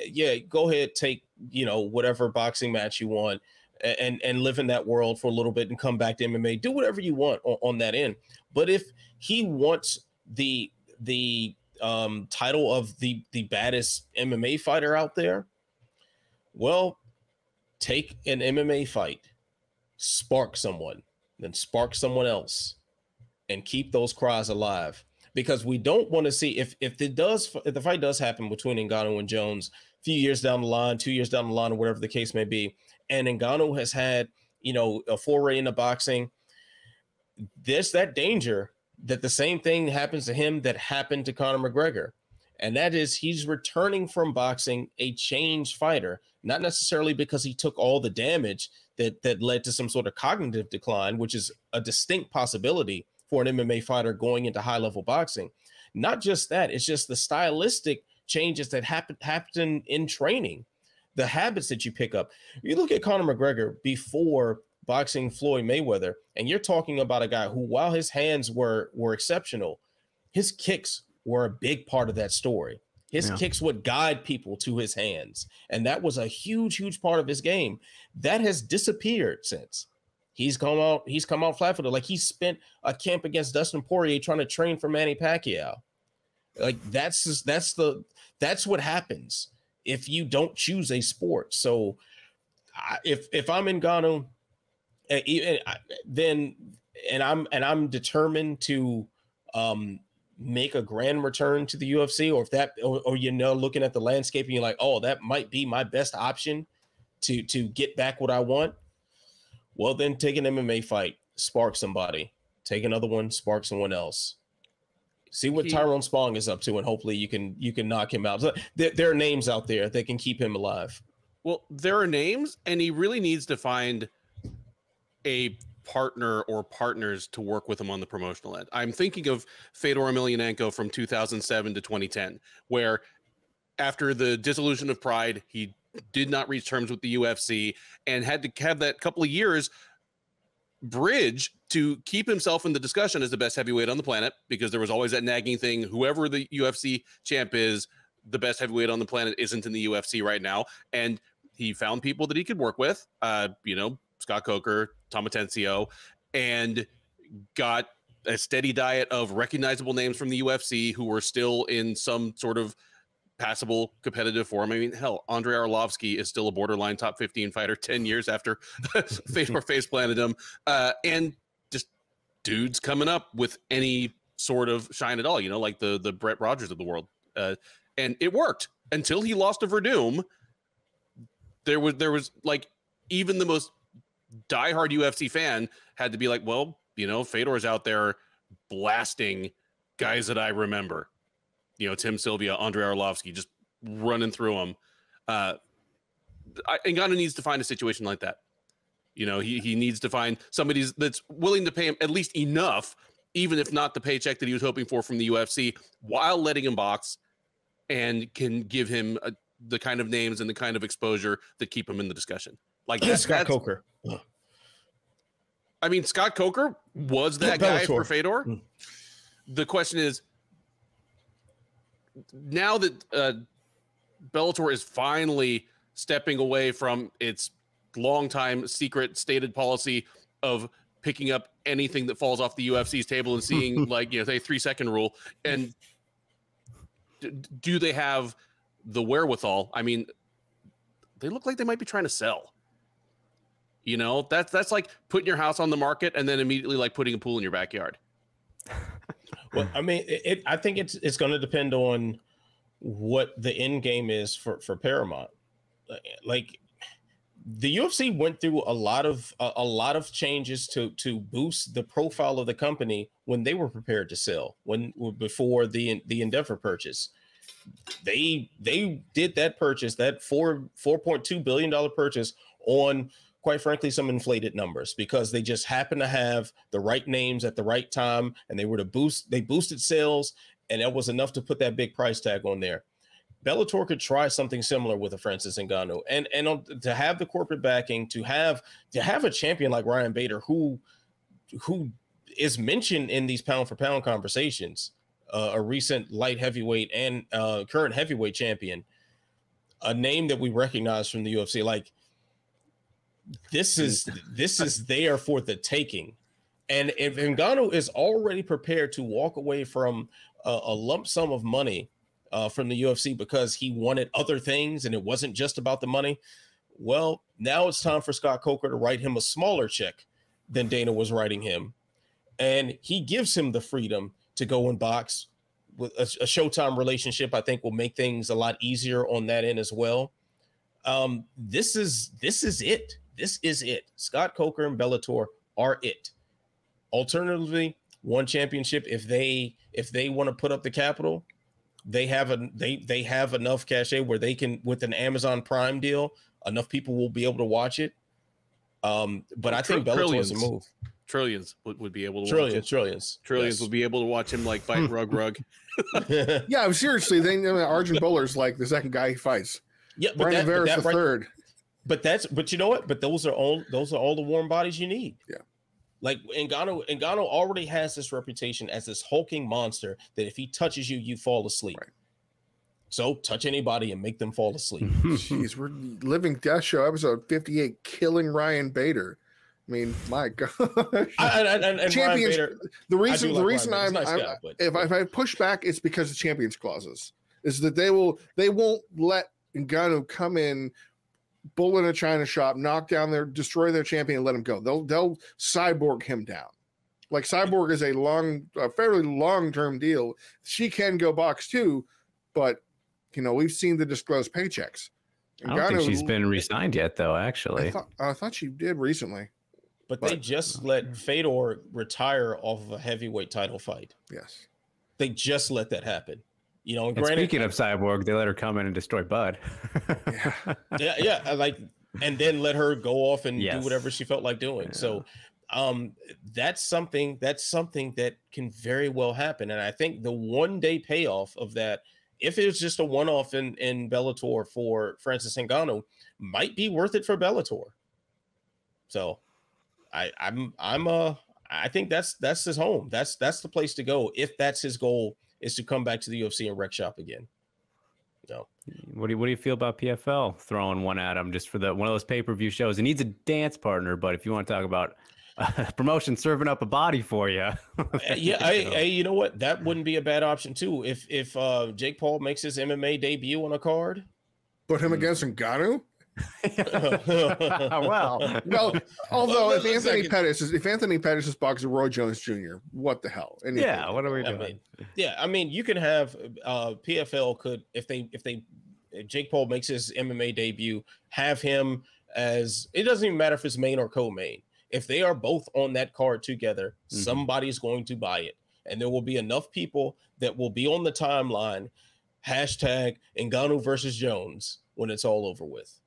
yeah, go ahead, take whatever boxing match you want and live in that world for a little bit and come back to MMA. Do whatever you want on that end. But if he wants the title of the baddest MMA fighter out there, well, take an MMA fight, spark someone, then spark someone else, and keep those cries alive. Because we don't want to see, if the fight does happen between Ngannou and Jones a few years down the line, 2 years down the line, or whatever the case may be, and Ngannou has had a foray into boxing, there's that danger that the same thing happens to him that happened to Conor McGregor. And that is, he's returning from boxing a changed fighter, not necessarily because he took all the damage that led to some sort of cognitive decline, which is a distinct possibility for an MMA fighter going into high-level boxing. Not just that, it's just the stylistic changes that happen in training, the habits that you pick up. You look at Conor McGregor before boxing Floyd Mayweather, and you're talking about a guy who, while his hands were exceptional, his kicks were a big part of that story. His kicks would guide people to his hands, and that was a huge part of his game. That has disappeared since. He's come out flat-footed. Like, he spent a camp against Dustin Poirier trying to train for Manny Pacquiao. Like, that's what happens if you don't choose a sport. So if I'm Ngannou, then I'm determined to make a grand return to the UFC, or if that, or looking at the landscape and you're like, oh, that might be my best option to get back what I want. Well, then take an MMA fight, spark somebody, take another one, spark someone else. See what Tyrone Spong is up to, and hopefully you can knock him out. So there are names out there that can keep him alive. Well, there are names, and he really needs to find a partner or partners to work with him on the promotional end. I'm thinking of Fedor Emelianenko from 2007 to 2010, where after the dissolution of Pride, he did not reach terms with the UFC and had to have that couple of years bridge to keep himself in the discussion as the best heavyweight on the planet, because there was always that nagging thing, whoever the UFC champ is, the best heavyweight on the planet isn't in the UFC right now. And he found people that he could work with, Scott Coker, Tom Atencio, and got a steady diet of recognizable names from the UFC who were still in some sort of passable competitive form. I mean, hell, Andrei Arlovsky is still a borderline top 15 fighter 10 years after Fedor face planted him. And just dudes coming up with any sort of shine at all, like the Brett Rogers of the world. And it worked until he lost to Verdum. There was like, even the most diehard UFC fan had to be like, well, Fedor's out there blasting guys that I remember. Tim Sylvia, Andrei Arlovsky, just running through them. Ngannou needs to find a situation like that. He needs to find somebody that's willing to pay him at least enough, even if not the paycheck that he was hoping for from the UFC, while letting him box, and can give him the kind of names and the kind of exposure that keep him in the discussion. Like Scott Coker. I mean, Scott Coker was that guy for Fedor. The question is, now that Bellator is finally stepping away from its longtime secret stated policy of picking up anything that falls off the UFC's table and seeing say 3-second rule, and do they have the wherewithal? I mean, they look like they might be trying to sell. That's like putting your house on the market and then immediately like putting a pool in your backyard. Well, I mean, I think it's going to depend on what the end game is for Paramount. Like the UFC went through a lot of changes to boost the profile of the company when they were prepared to sell, before the Endeavor purchase. They did that purchase, that $4.2 billion purchase, on, quite frankly, some inflated numbers, because they just happened to have the right names at the right time, and they boosted sales, and that was enough to put that big price tag on there. Bellator could try something similar with a Francis Ngannou, and to have the corporate backing, to have a champion like Ryan Bader, who is mentioned in these pound for pound conversations, a recent light heavyweight and current heavyweight champion, a name that we recognize from the UFC. Like, this is there for the taking. And if Ngannou is already prepared to walk away from a lump sum of money from the UFC because he wanted other things and it wasn't just about the money, well, now it's time for Scott Coker to write him a smaller check than Dana was writing him. And he gives him the freedom to go and box. With a Showtime relationship, I think, will make things a lot easier on that end as well. This is it. This is it. Scott Coker and Bellator are it. Alternatively, one championship, if they want to put up the capital, they have enough cachet where they can, with an Amazon Prime deal, enough people will be able to watch it. But I think Bellator is a move. Trillions would be able to Trillions yes. Would be able to watch him like fight Rug. Yeah, seriously, Arjun Bowler's like the second guy he fights. Yeah, Brian Veras the third. But you know what? But those are all the warm bodies you need. Yeah. Like Ngannou already has this reputation as this hulking monster that if he touches you, you fall asleep. Right. So touch anybody and make them fall asleep. Jeez, we're Living Death Show episode 58, killing Ryan Bader. I mean, my gosh. And Champions. Bader, the reason I'm nice guy, if I push back, it's because of champions clauses. Is that they won't let Ngannou come in, bull in a china shop, destroy their champion, and let him go. They'll cyborg him down. Like, cyborg is a fairly long-term deal. She can go box too, but we've seen the disclosed paychecks. I don't think she's been re-signed yet, though. Actually, I thought she did recently. But they just let Fedor retire off of a heavyweight title fight. Yes, they just let that happen. And speaking of Cyborg, they let her come in and destroy Bud. yeah, like, and then let her go off and do whatever she felt like doing. Yeah. So, that's something that can very well happen. And I think the one-day payoff of that, if it was just a one-off in Bellator for Francis Ngannou, might be worth it for Bellator. So, I think that's his home. That's the place to go if that's his goal, is to come back to the UFC and wreck shop again. No. What do you feel about PFL throwing one at him just for one of those pay-per-view shows? It needs a dance partner, but if you want to talk about promotion serving up a body for you, you know what? That wouldn't be a bad option too. If Jake Paul makes his MMA debut on a card, put him against Ngannou. well, although if Anthony Pettis is boxing Roy Jones Jr., what the hell? What are we doing? I mean, you can have PFL could, if Jake Paul makes his MMA debut, have him as, it doesn't even matter if it's main or co-main. If they are both on that card together, somebody's going to buy it, and there will be enough people that will be on the timeline hashtag Ngannou versus Jones when it's all over with.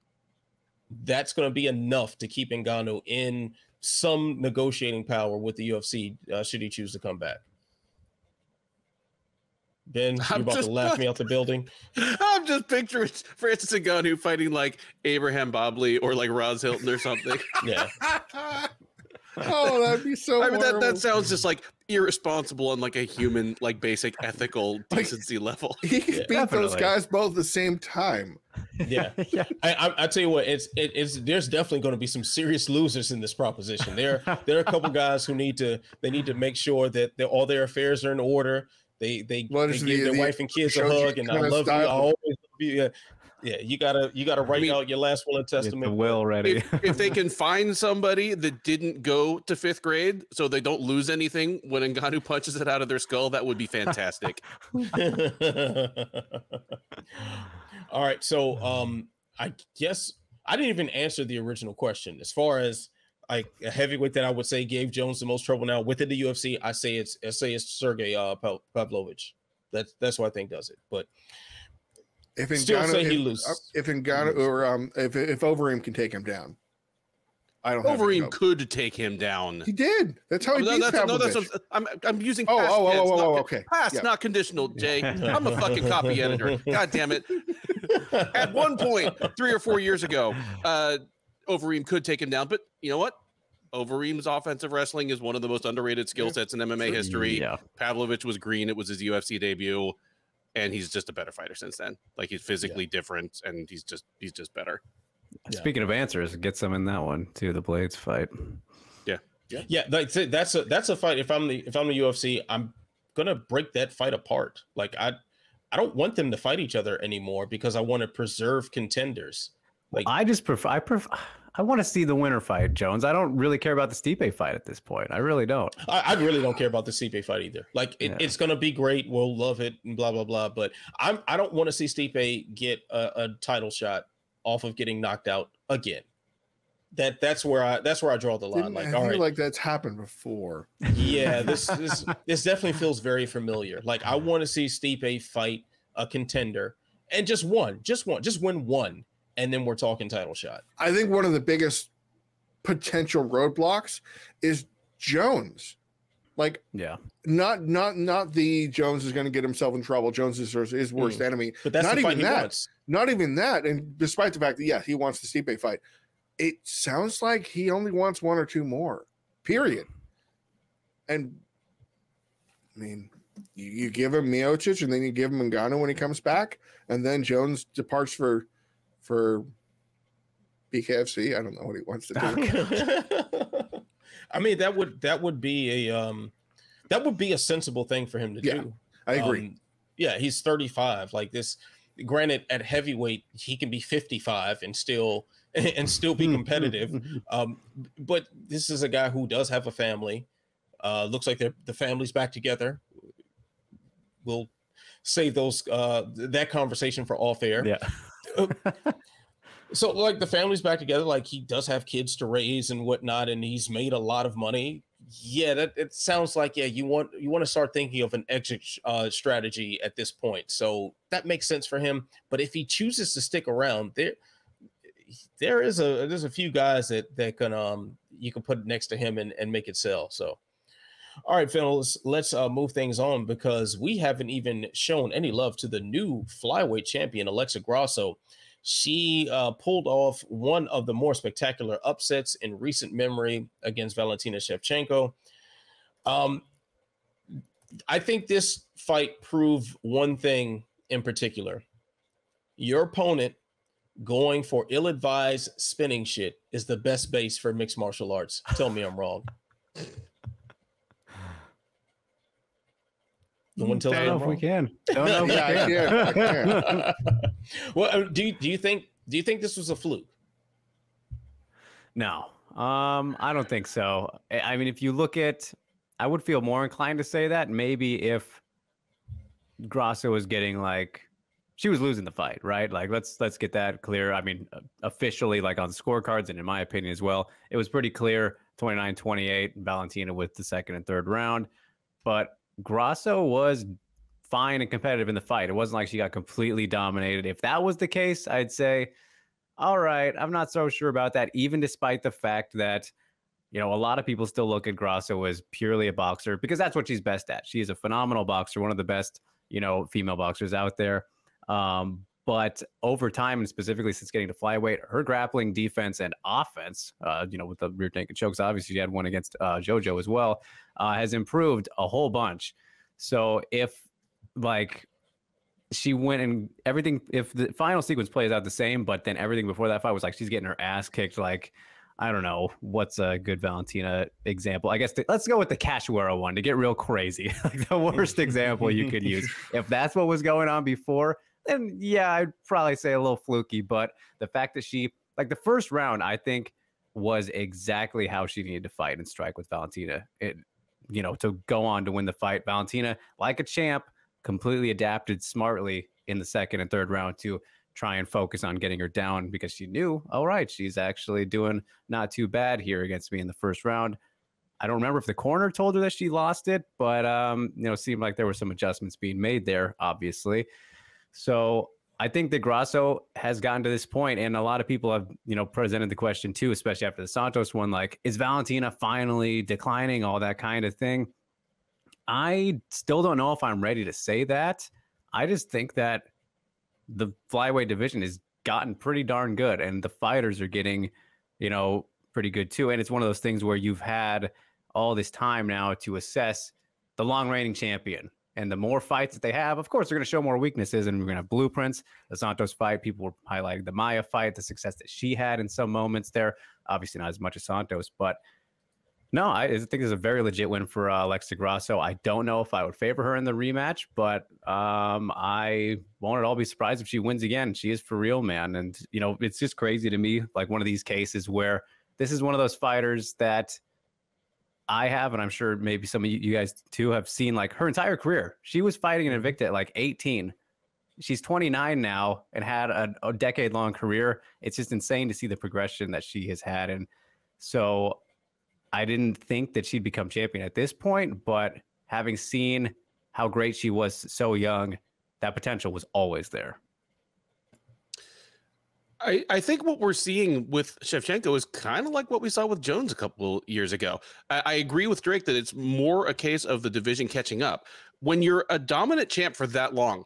That's going to be enough to keep Ngannou in some negotiating power with the UFC should he choose to come back. Ben, you're about to laugh me out the building. I'm just picturing Francis Ngannou fighting like Abraham Bobley or like Roz Hilton or something. Yeah. Oh, that'd be so. I mean, that sounds just like irresponsible on like a human, like basic ethical decency level. He beat those guys both at the same time. Yeah. I tell you what, it's there's definitely going to be some serious losers in this proposition. There are a couple guys who need to make sure that all their affairs are in order. They give their wife and kids a hug, and I love you. I always love you. Yeah, you gotta write out your last will and Get testament. the will ready. If they can find somebody that didn't go to 5th grade so they don't lose anything when Ngannou punches it out of their skull, that would be fantastic. All right, so I guess I didn't even answer the original question as far as like a heavyweight that I would say gave Jones the most trouble now within the UFC. I say it's Sergey Pavlovich. That's what I think does it. But If still say he Ngannou, loses. if Ngannou or if Overeem can take him down, I don't. have any Overeem hope. could take him down. He did. That's how he No, beat that's Pavlovich. I'm using Oh, past oh, tense, oh, not oh, con- okay. past, Yeah. not conditional, Jay. I'm a fucking copy editor. God damn it. At one point, 3 or 4 years ago, Overeem could take him down, but you know what? Overeem's offensive wrestling is one of the most underrated skill sets in MMA history. Yeah. Pavlovich was green. It was his UFC debut, and he's just a better fighter since then. Like he's physically different, and he's just better. Speaking of answers, get some in that one too. The Blades fight. Yeah, that's a fight. If I'm the UFC, I'm gonna break that fight apart. Like I don't want them to fight each other anymore because I want to preserve contenders. Like I want to see the winner fight, Jones. I don't really care about the Stipe fight at this point. I really don't. I really don't care about the Stipe fight either. Like it's gonna be great. We'll love it and blah blah blah. But I don't want to see Stipe get a title shot off of getting knocked out again. That's where I draw the line. I Like all feel right, like that's happened before. yeah, this definitely feels very familiar. Like I want to see Stipe fight a contender and just win one, and then we're talking title shot. I think one of the biggest potential roadblocks is Jones. Like Yeah. not the Jones is going to get himself in trouble. Jones is his worst enemy. But that's not the fight even he that. wants. Not even that. And despite the fact that he wants the Stipe fight, it sounds like he only wants one or two more. Period. And I mean, you give him Miocic, and then you give him Ngannou when he comes back, and then Jones departs for BKFC. I don't know what he wants to do. I mean, that would be a sensible thing for him to Yeah, do. I agree. Yeah, he's 35. Like this, granted, at heavyweight he can be 55 and still be competitive. But this is a guy who does have a family. Looks like the family's back together. We'll save that conversation for off air. Yeah. So like the family's back together, like he does have kids to raise and whatnot, and he's made a lot of money. Yeah, that it sounds like you want to start thinking of an exit strategy at this point. So that makes sense for him. But if he chooses to stick around, there's a few guys that can you can put next to him and make it sell. So all right, fellas, let's move things on because we haven't even shown any love to the new flyweight champion, Alexa Grasso. She pulled off one of the more spectacular upsets in recent memory against Valentina Shevchenko. I think this fight proved one thing in particular. Your opponent going for ill-advised spinning shit is the best base for mixed martial arts. Tell me I'm wrong. No one tells me Don't know I'm if we wrong. can. Don't know if we can. I can. Well, do you think this was a fluke? No, I don't think so. I mean, if you look at, I would feel more inclined to say that maybe if Grasso was getting she was losing the fight, right? Like, let's get that clear. I mean, officially, like on scorecards and in my opinion as well, it was pretty clear 29-28, Valentina with the second and third round. But Grasso was fine and competitive in the fight. It wasn't like she got completely dominated. If that was the case, I'd say, all right, I'm not so sure about that, even despite the fact that, a lot of people still look at Grasso as purely a boxer because that's what she's best at. She is a phenomenal boxer, one of the best, female boxers out there. But over time, and specifically since getting to flyweight, her grappling, defense, and offense, with the rear naked chokes, obviously she had one against JoJo as well, has improved a whole bunch. So if she went and everything, if the final sequence plays out the same, but then everything before that fight was like she's getting her ass kicked, I don't know what's a good Valentina example. I guess let's go with the Cachoeira one to get real crazy. Like the worst example you could use. If that's what was going on before, And yeah, I'd probably say a little fluky, but the fact that she, like the first round, I think was exactly how she needed to fight and strike with Valentina. To go on to win the fight. Valentina, like a champ, completely adapted smartly in the second and third round to try and focus on getting her down because she knew, all right, she's actually doing not too bad here against me in the first round. I don't remember if the corner told her that she lost it, but it seemed like there were some adjustments being made there, obviously. So I think that Grasso has gotten to this point, and a lot of people have, presented the question too, especially after the Santos one, like, is Valentina finally declining, all that kind of thing. I still don't know if I'm ready to say that. I just think that the flyweight division has gotten pretty darn good, and the fighters are getting, pretty good too. And it's one of those things where you've had all this time now to assess the long reigning champion. And the more fights that they have, of course, they're going to show more weaknesses, and we're going to have blueprints. The Santos fight, people were highlighting the Maia fight, the success that she had in some moments there. Obviously not as much as Santos, but no, I think it's a very legit win for Alexa Grasso. I don't know if I would favor her in the rematch, but I won't at all be surprised if she wins again. She is for real, man. And, it's just crazy to me, like one of these cases where this is one of those fighters that I have, and I'm sure maybe some of you guys too have seen, like her entire career. She was fighting in Invicta at like 18. She's 29 now and had a decade-long career. It's just insane to see the progression that she has had. And so I didn't think that she'd become champion at this point, but having seen how great she was so young, that potential was always there. I think what we're seeing with Shevchenko is kind of like what we saw with Jones a couple years ago. I agree with Drake that it's more a case of the division catching up. When you're a dominant champ for that long,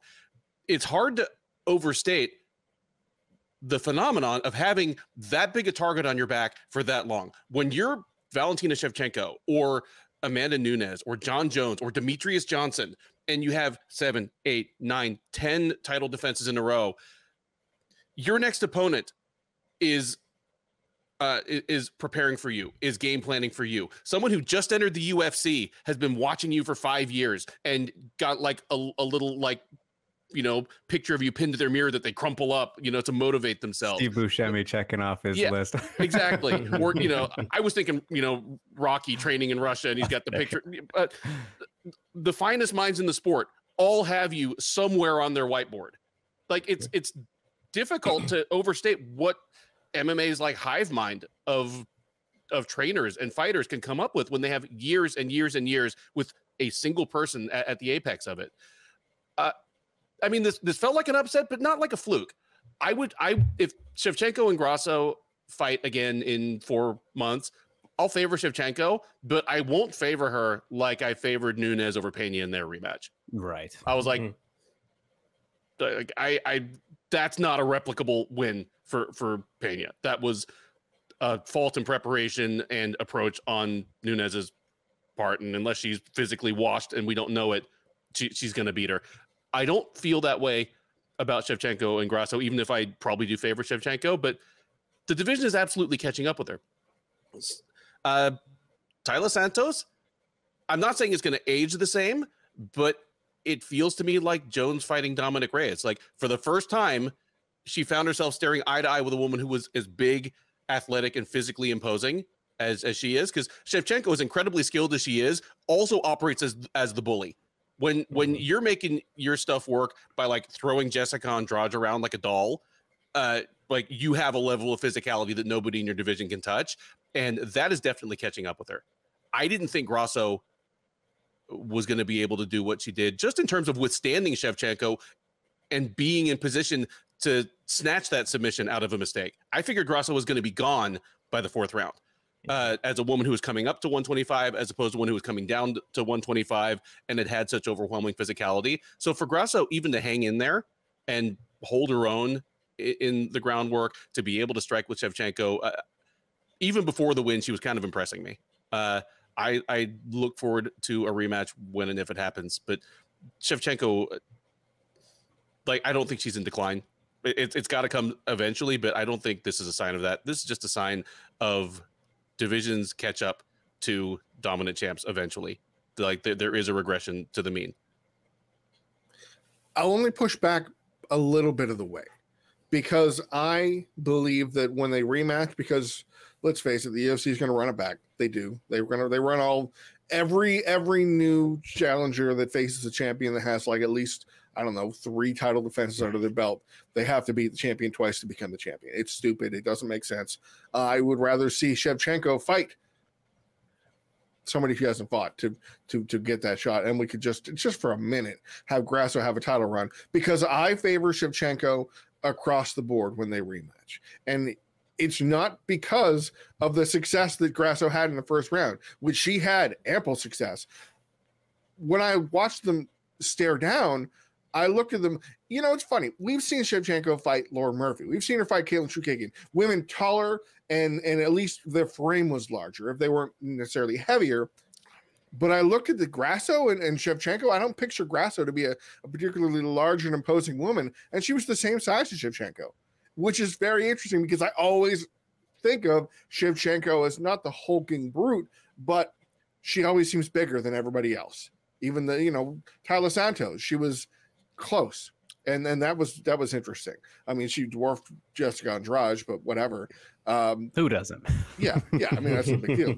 it's hard to overstate the phenomenon of having that big a target on your back for that long. When you're Valentina Shevchenko or Amanda Nunes or John Jones or Demetrius Johnson, and you have 7, 8, 9, 10 title defenses in a row, your next opponent is preparing for you, is game planning for you. Someone who just entered the UFC has been watching you for 5 years and got like a little picture of you pinned to their mirror that they crumple up, to motivate themselves. Steve Buscemi checking off his list. Exactly. Or, I was thinking, Rocky training in Russia and he's got the picture. But the finest minds in the sport all have you somewhere on their whiteboard. Like it's difficult to overstate what MMA's like hive mind of trainers and fighters can come up with when they have years and years and years with a single person at the apex of it. I mean, this felt like an upset, but not like a fluke. If Shevchenko and Grasso fight again in 4 months, I'll favor Shevchenko, but I won't favor her like I favored Nunes over Pena in their rematch. Right. I was like, that's not a replicable win for Pena. That was a fault in preparation and approach on Nunes's part. And unless she's physically washed and we don't know it, she's going to beat her. I don't feel that way about Shevchenko and Grasso, even if I probably do favor Shevchenko, but the division is absolutely catching up with her. Taila Santos, I'm not saying it's going to age the same, but it feels to me like Jones fighting Dominic Reyes. Like for the first time, she found herself staring eye to eye with a woman who was as big, athletic, and physically imposing as she is. Because Shevchenko, as incredibly skilled as she is, also operates as the bully. When you're making your stuff work by like throwing Jessica Andrade around like a doll, like you have a level of physicality that nobody in your division can touch, and that is definitely catching up with her. I didn't think Grasso was going to be able to do what she did just in terms of withstanding Shevchenko and being in position to snatch that submission out of a mistake. I figured Grasso was going to be gone by the 4th round. As a woman who was coming up to 125, as opposed to one who was coming down to 125 and had such overwhelming physicality. So for Grasso, even to hang in there and hold her own in the groundwork, to be able to strike with Shevchenko, even before the win, she was kind of impressing me. I look forward to a rematch when and if it happens, but Shevchenko, like, I don't think she's in decline. It's got to come eventually, but I don't think this is a sign of that. This is just a sign of divisions catch up to dominant champs eventually. Like there is a regression to the mean. I'll only push back a little bit of the way, because I believe that when they rematch, because let's face it, the UFC is going to run it back. They do. They run every new challenger that faces a champion that has like at least, I don't know, 3 title defenses under their belt. They have to beat the champion twice to become the champion. It's stupid. It doesn't make sense. I would rather see Shevchenko fight somebody who hasn't fought to get that shot, and we could just for a minute have Grasso have a title run, because I favor Shevchenko across the board when they rematch. And it's not because of the success that Grasso had in the first round, which she had ample success. When I watched them stare down, I looked at them. You know, it's funny. We've seen Shevchenko fight Lauren Murphy. We've seen her fight Katlyn Chookagian. Women taller, and at least their frame was larger, if they weren't necessarily heavier. But I looked at the Grasso and Shevchenko. I don't picture Grasso to be a particularly large and imposing woman, and she was the same size as Shevchenko, which is very interesting because I always think of Shevchenko as not the hulking brute, but she always seems bigger than everybody else. Even Taila Santos, she was close. And that was interesting. I mean, she dwarfed Jessica Andrade, but whatever. Who doesn't? Yeah. I mean, that's no big deal.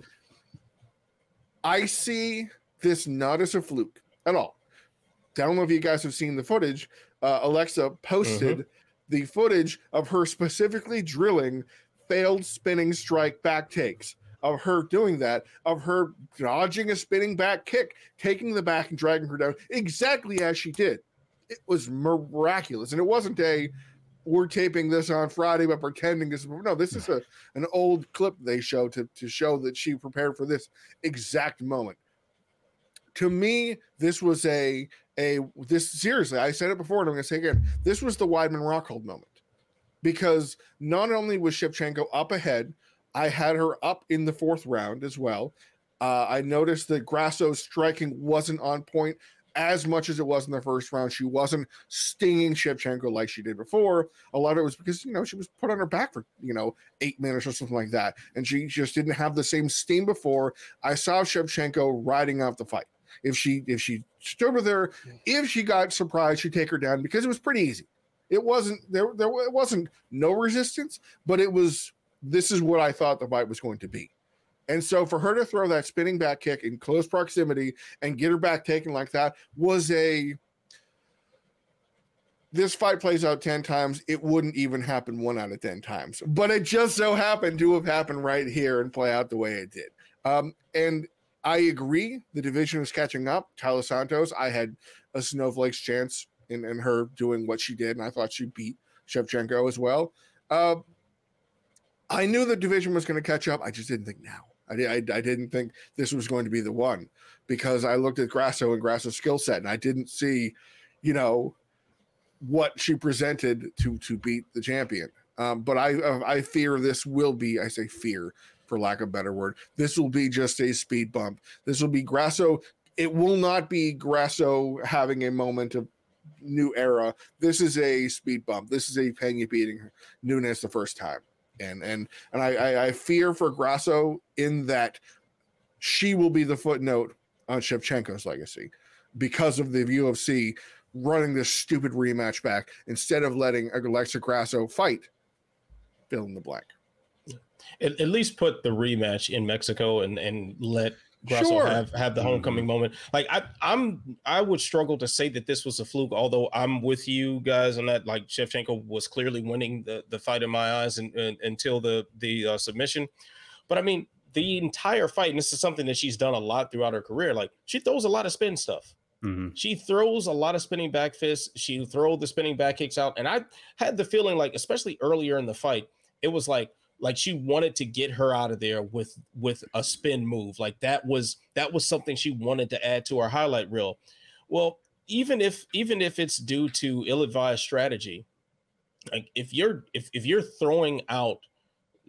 I see this not as a fluke at all. I don't know if you guys have seen the footage. Alexa posted the footage of her specifically drilling failed spinning strike back takes, of her doing that, of her dodging a spinning back kick, taking the back and dragging her down exactly as she did. It was miraculous. And it wasn't we're taping this on Friday, but pretending this. No, this is an old clip they show to show that she prepared for this exact moment. To me, this was this seriously, I said it before and I'm going to say it again. This was the Weidman Rockhold moment, because not only was Shevchenko up ahead, I had her up in the 4th round as well. I noticed that Grasso's striking wasn't on point as much as it was in the first round. She wasn't stinging Shevchenko like she did before. A lot of it was because, she was put on her back for, 8 minutes or something like that. And she just didn't have the same steam before. I saw Shevchenko riding out the fight. If she stood with her, if she got surprised, she'd take her down, because it was pretty easy. It wasn't, it wasn't no resistance, but this is what I thought the fight was going to be. And so for her to throw that spinning back kick in close proximity and get her back taken like that was this fight plays out 10 times. It wouldn't even happen 1 out of 10 times, but it just so happened to have happened right here and play out the way it did. And I agree. The division is catching up. Taila Santos, I had a snowflake's chance in her doing what she did, and I thought she beat Shevchenko as well. I knew the division was going to catch up. I just didn't think now. I didn't think this was going to be the one, because I looked at Grasso and Grasso's skill set, and I didn't see, what she presented to beat the champion. But I fear this will be, I say fear for lack of a better word, this will be just a speed bump. This will be Grasso. It will not be Grasso having a moment of new era. This is a speed bump. This is a Pena beating Nunes the first time. And I fear for Grasso in that she will be the footnote on Shevchenko's legacy, because of the UFC running this stupid rematch back instead of letting Alexa Grasso fight. Fill in the blank. At least put the rematch in Mexico and let Grasso have the homecoming moment. Like I would struggle to say that this was a fluke, although I'm with you guys on that. Like, Shevchenko was clearly winning the fight in my eyes until the submission. But I mean, the entire fight, and this is something that she's done a lot throughout her career, like, she throws a lot of spin stuff. She throws a lot of spinning back fists. She throws the spinning back kicks out. And I had the feeling, like, especially earlier in the fight, it was like she wanted to get her out of there with a spin move. Like, that was something she wanted to add to her highlight reel. Well, even if it's due to ill-advised strategy, like, if you're throwing out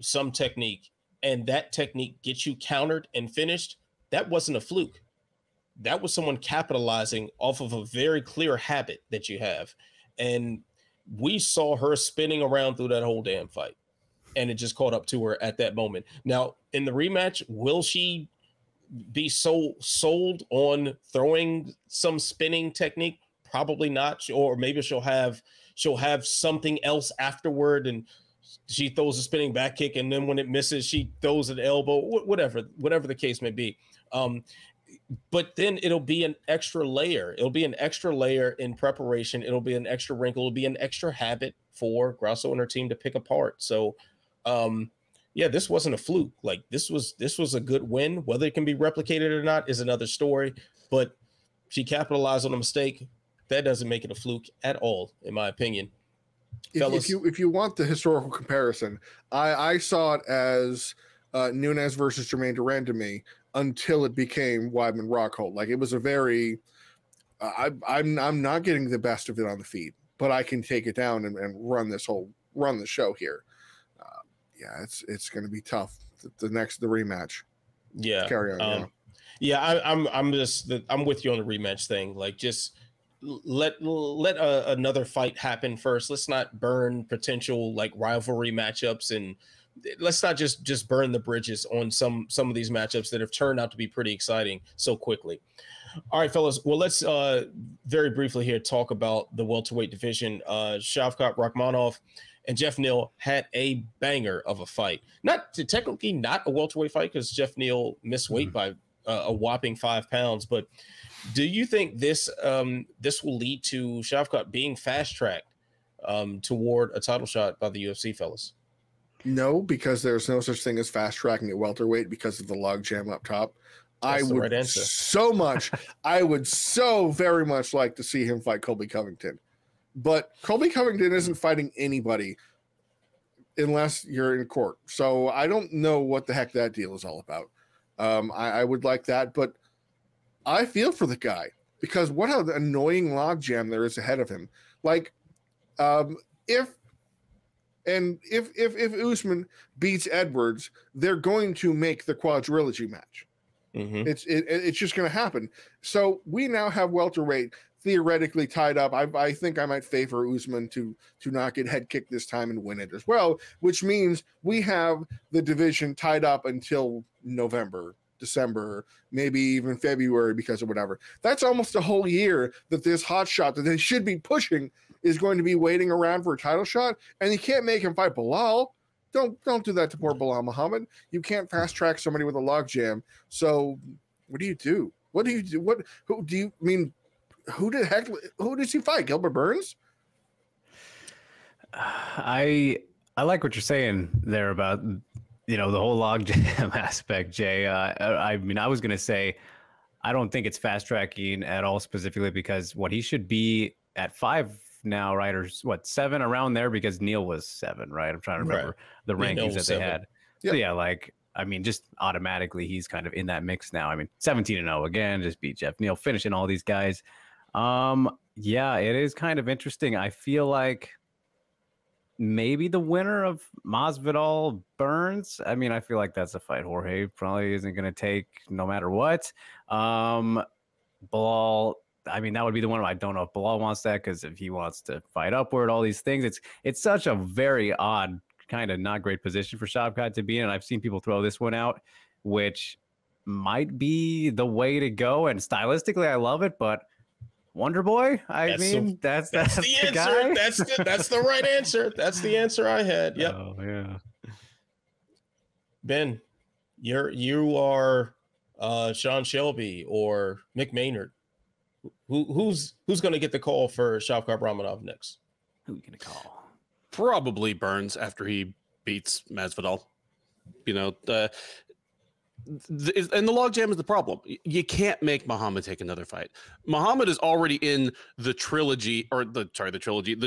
some technique and that technique gets you countered and finished, that wasn't a fluke. That was someone capitalizing off of a very clear habit that you have. And we saw her spinning around through that whole damn fight. And it just caught up to her at that moment. Now, in the rematch, will she be so sold on throwing some spinning technique? Probably not. Or maybe she'll have she'll have something else afterward, and she throws a spinning back kick, and then when it misses, she throws an elbow, whatever the case may be. But then it'll be an extra layer. It'll be an extra layer in preparation. It'll be an extra wrinkle. It'll be an extra habit for Grasso and her team to pick apart. So, yeah, this wasn't a fluke. Like this was a good win. Whether it can be replicated or not is another story. But she capitalized on a mistake. That doesn't make it a fluke at all, in my opinion. If you want the historical comparison, I saw it as Nunes versus Jermaine Durand to me until it became Weidman Rockhold. Like it was a very I'm not getting the best of it on the feed, but I can take it down and run the show here. Yeah, it's going to be tough. The rematch. Yeah, carry on. I'm with you on the rematch thing. Like just let another fight happen first. Let's not burn potential like rivalry matchups, and let's not just burn the bridges on some of these matchups that have turned out to be pretty exciting so quickly. All right, fellas. Well, let's very briefly here talk about the welterweight division. Shavkat Rakhmonov and Jeff Neal had a banger of a fight. Technically not a welterweight fight because Jeff Neal missed weight by a whopping 5 pounds. But do you think this will lead to Shavkat being fast-tracked toward a title shot by the UFC, fellas? No, because there's no such thing as fast-tracking at welterweight because of the logjam up top. That's I the would right answer. I would so very much like to see him fight Colby Covington. But Colby Covington isn't fighting anybody unless you're in court. So I don't know what the heck that deal is all about. I would like that, but I feel for the guy because what an annoying logjam there is ahead of him. Like, if Usman beats Edwards, they're going to make the quadrilogy match. Mm-hmm. It's just going to happen. So we now have welterweight theoretically tied up. I think I might favor Usman to not get head kicked this time and win it as well, which means we have the division tied up until November, December, maybe even February because of whatever. That's almost a whole year that this hot shot that they should be pushing is going to be waiting around for a title shot, and you can't make him fight Bilal. Don't do that to poor Bilal Muhammad. You can't fast track somebody with a logjam. So what do you do? Who does he fight? Gilbert Burns? I like what you're saying there about the whole logjam aspect, Jay. I mean, I was gonna say I don't think it's fast tracking at all, specifically because he should be at 5 now, right? Or 7 around there, because Neal was 7, right? I'm trying to remember the rankings that they had. Yep. So yeah, like I mean, just automatically he's kind of in that mix now. I mean, 17-0 again, just beat Jeff Neal, finishing all these guys. Yeah, it is kind of interesting. I feel like maybe the winner of Masvidal Burns. I mean, I feel like that's a fight Jorge probably isn't going to take no matter what. Bilal, I mean, that would be the one. I don't know if Bilal wants that, because if he wants to fight upward, all these things, it's such a very odd, kind of not great position for Shavkat to be in. And I've seen people throw this one out, which might be the way to go. And stylistically, I love it, but Wonder Boy, that's the answer. Guy. That's the right answer. That's the answer I had. Yep. Oh yeah. Ben, you are Sean Shelby or Mick Maynard. Who's going to get the call for Shavkat Rakhmonov next? Who are you going to call? Probably Burns after he beats Masvidal. And the logjam is the problem. You can't make Muhammad take another fight. Muhammad is already in the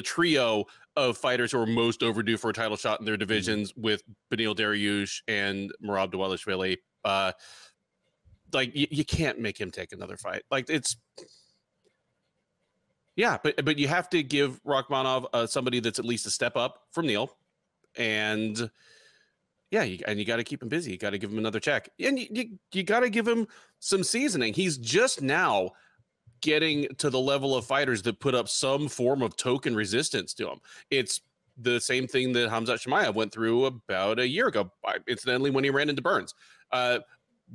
trio of fighters who are most overdue for a title shot in their divisions, with Beneil Dariush and Merab Dvalishvili. You can't make him take another fight. But you have to give Rakhmonov somebody that's at least a step up from Neal, and you got to keep him busy. You got to give him another check, and you got to give him some seasoning. He's just now getting to the level of fighters that put up some form of token resistance to him. It's the same thing that Khamzat Chimaev went through about a year ago, incidentally, when he ran into Burns.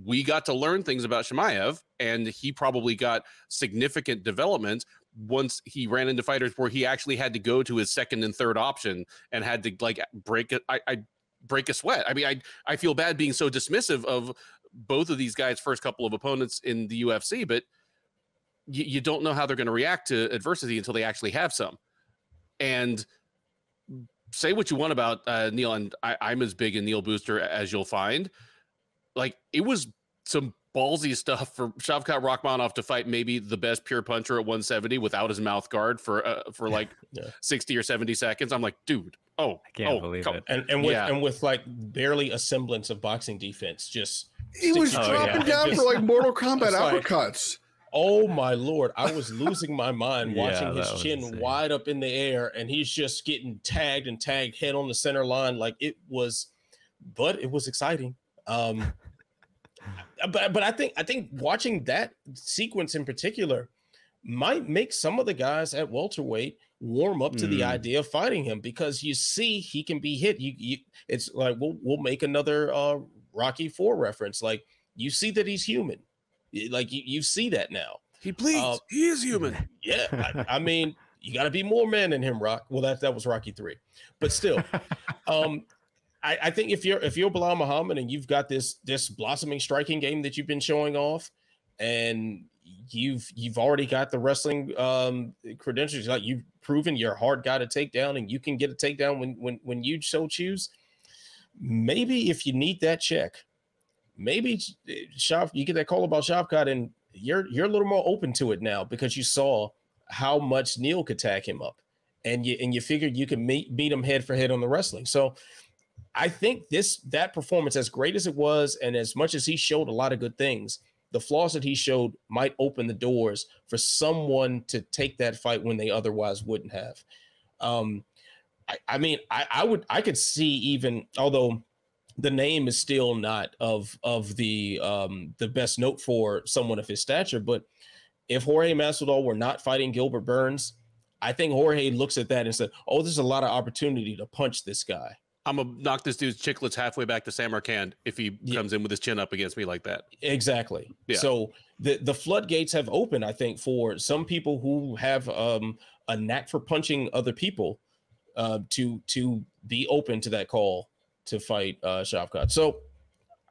We got to learn things about Chimaev, and he probably got significant development once he ran into fighters where he actually had to go to his second and third option and had to like break it. I break a sweat. I mean, I feel bad being so dismissive of both of these guys' first couple of opponents in the UFC, but you don't know how they're going to react to adversity until they actually have some. And say what you want about Neil, and I'm as big a Neil booster as you'll find. Like, it was some ballsy stuff for Shavkat Rakhmonov to fight maybe the best pure puncher at 170 without his mouth guard for like 60 or 70 seconds. I'm like, dude, I can't believe it. And with like barely a semblance of boxing defense, just He was dropping down for like Mortal Kombat uppercuts. Oh my Lord. I was losing my mind watching his chin insane. wide up in the air, and he's just getting tagged head on the center line. Like, it was exciting. But I think watching that sequence in particular might make some of the guys at welterweight warm up to the idea of fighting him, because you see he can be hit. It's like we'll make another Rocky IV reference. Like, you see that he's human. Like, you see that now. He bleeds. He is human. Yeah, I mean, you got to be more man than him, Rock. Well, that was Rocky III, but still, I think if you're Bilal Muhammad and you've got this blossoming striking game that you've been showing off, and you've already got the wrestling credentials, like, you've proven you're a hard guy to take down, and you can get a takedown when you so choose. Maybe if you need that check, maybe you get that call about Shavkat, and you're a little more open to it now because you saw how much Neil could tag him up, and you figured you can meet him head for head on the wrestling. So I think that performance, as great as it was, and as much as he showed a lot of good things, the flaws that he showed might open the doors for someone to take that fight when they otherwise wouldn't have. I mean, I could see, even although the name is still not of the best note for someone of his stature, but if Jorge Masvidal were not fighting Gilbert Burns, I think Jorge looks at that and said, "Oh, there's a lot of opportunity to punch this guy. I'm gonna knock this dude's chiclets halfway back to Samarkand if he comes in with his chin up against me like that." Exactly. Yeah. So the floodgates have opened, I think, for some people who have a knack for punching other people to be open to that call to fight Shavkat. So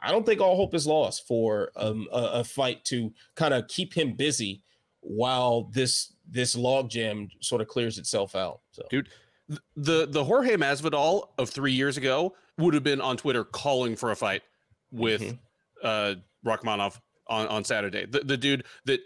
I don't think all hope is lost for a fight to kind of keep him busy while this logjam sort of clears itself out. So, dude, the Jorge Masvidal of 3 years ago would have been on Twitter calling for a fight with Rakhmonov on Saturday. The dude that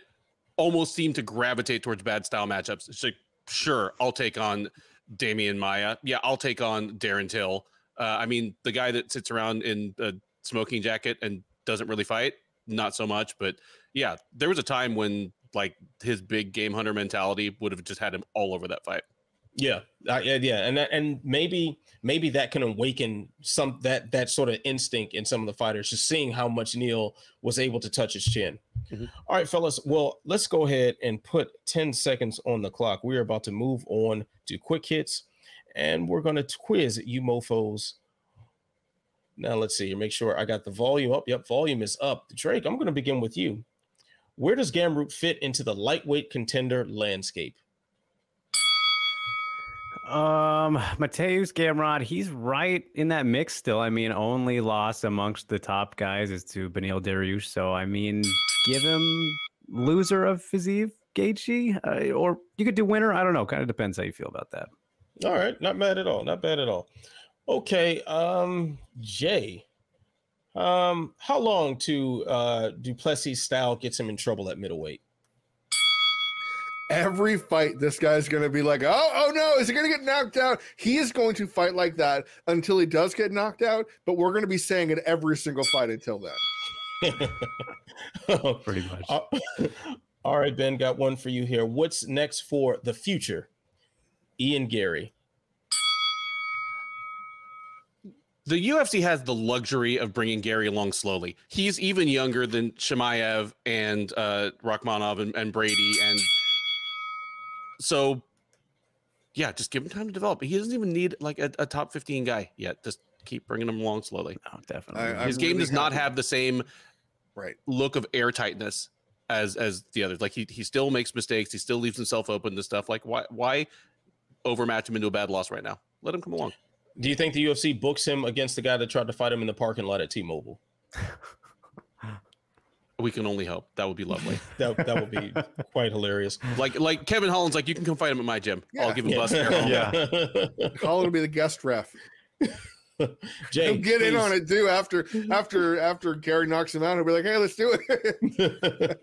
almost seemed to gravitate towards bad style matchups. It's like, sure, I'll take on Damian Maia. Yeah, I'll take on Darren Till. I mean, the guy that sits around in a smoking jacket and doesn't really fight, not so much. But yeah, there was a time when like his big game hunter mentality would have just had him all over that fight. Yeah, and maybe that can awaken some that sort of instinct in some of the fighters, just seeing how much Neil was able to touch his chin. All right, fellas. Well, let's go ahead and put 10 seconds on the clock. We're about to move on to quick hits, and we're going to quiz you mofos. Now, let's see. Make sure I got the volume up. Yep, volume is up. Drake, I'm going to begin with you. Where does Gamrot fit into the lightweight contender landscape? Mateusz Gamrot, he's right in that mix still. I mean, only loss amongst the top guys is to Beneil Dariush. So, I mean, give him loser of Fiziev Gaethje, or you could do winner. I don't know. Kind of depends how you feel about that. All right. Not bad at all. Not bad at all. Okay. Jay, how long to Duplessis style gets him in trouble at middleweight? Every fight, this guy's going to be like, oh no, is he going to get knocked out? He is going to fight like that until he does get knocked out, but we're going to be saying it every single fight until then. Pretty much. All right, Ben, got one for you here. What's next for the future Ian Garry? The UFC has the luxury of bringing Garry along slowly. He's even younger than Chimaev and Rakhmonov and Brady, and so, yeah, just give him time to develop. He doesn't even need like a top 15 guy yet. Just keep bringing him along slowly. No, definitely. His game does not have the same right look of airtightness as the others. Like he still makes mistakes. He still leaves himself open to stuff. Like why overmatch him into a bad loss right now? Let him come along. Do you think the UFC books him against the guy that tried to fight him in the parking lot at T-Mobile? We can only hope. That would be lovely. That would be quite hilarious. Like Kevin Holland's like, you can come fight him at my gym. I'll give him bus fare home. Yeah. Holland will be the guest ref. Jay, He'll get in please. on it too after Gary knocks him out. He'll be like, "Hey, let's do it."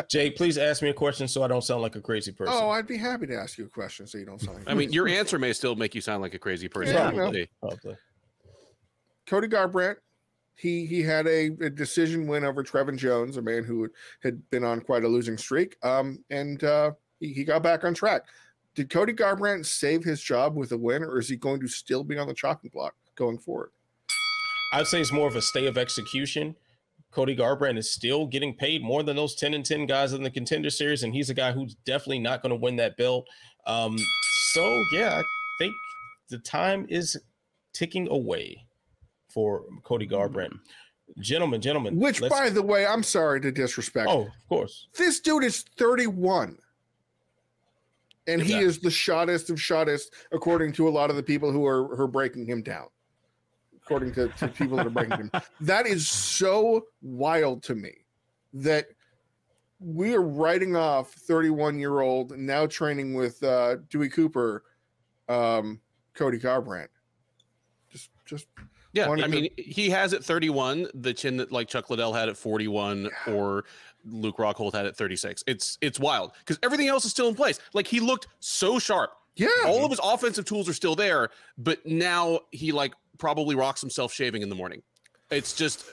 Jay, please ask me a question so I don't sound like a crazy person. Oh, I'd be happy to ask you a question so you don't sound like. I mean, your answer may still make you sound like a crazy person. Yeah, probably. Probably. Cody Garbrandt, he had a decision win over Trevin Jones, a man who had been on quite a losing streak. And he got back on track. Did Cody Garbrandt save his job with a win, or is he going to still be on the chopping block going forward? I'd say it's more of a stay of execution. Cody Garbrandt is still getting paid more than those 10-10 guys in the Contender Series, and he's a guy who's definitely not going to win that belt. So yeah, I think the time is ticking away for Cody Garbrandt. Gentlemen. Which, by the way, I'm sorry to disrespect. Oh, of course. This dude is 31. And he is the shottest of shottest, according to a lot of the people who are breaking him down. According to people that are breaking him. That is so wild to me that we are writing off 31-year-old, now training with Dewey Cooper, Cody Garbrandt. Just Yeah, wanted I to- mean, he has at 31 the chin that like Chuck Liddell had at 41 or Luke Rockhold had at 36. It's wild because everything else is still in place. Like he looked so sharp. Yeah. All of his offensive tools are still there, but now he like probably rocks himself shaving in the morning. It's just,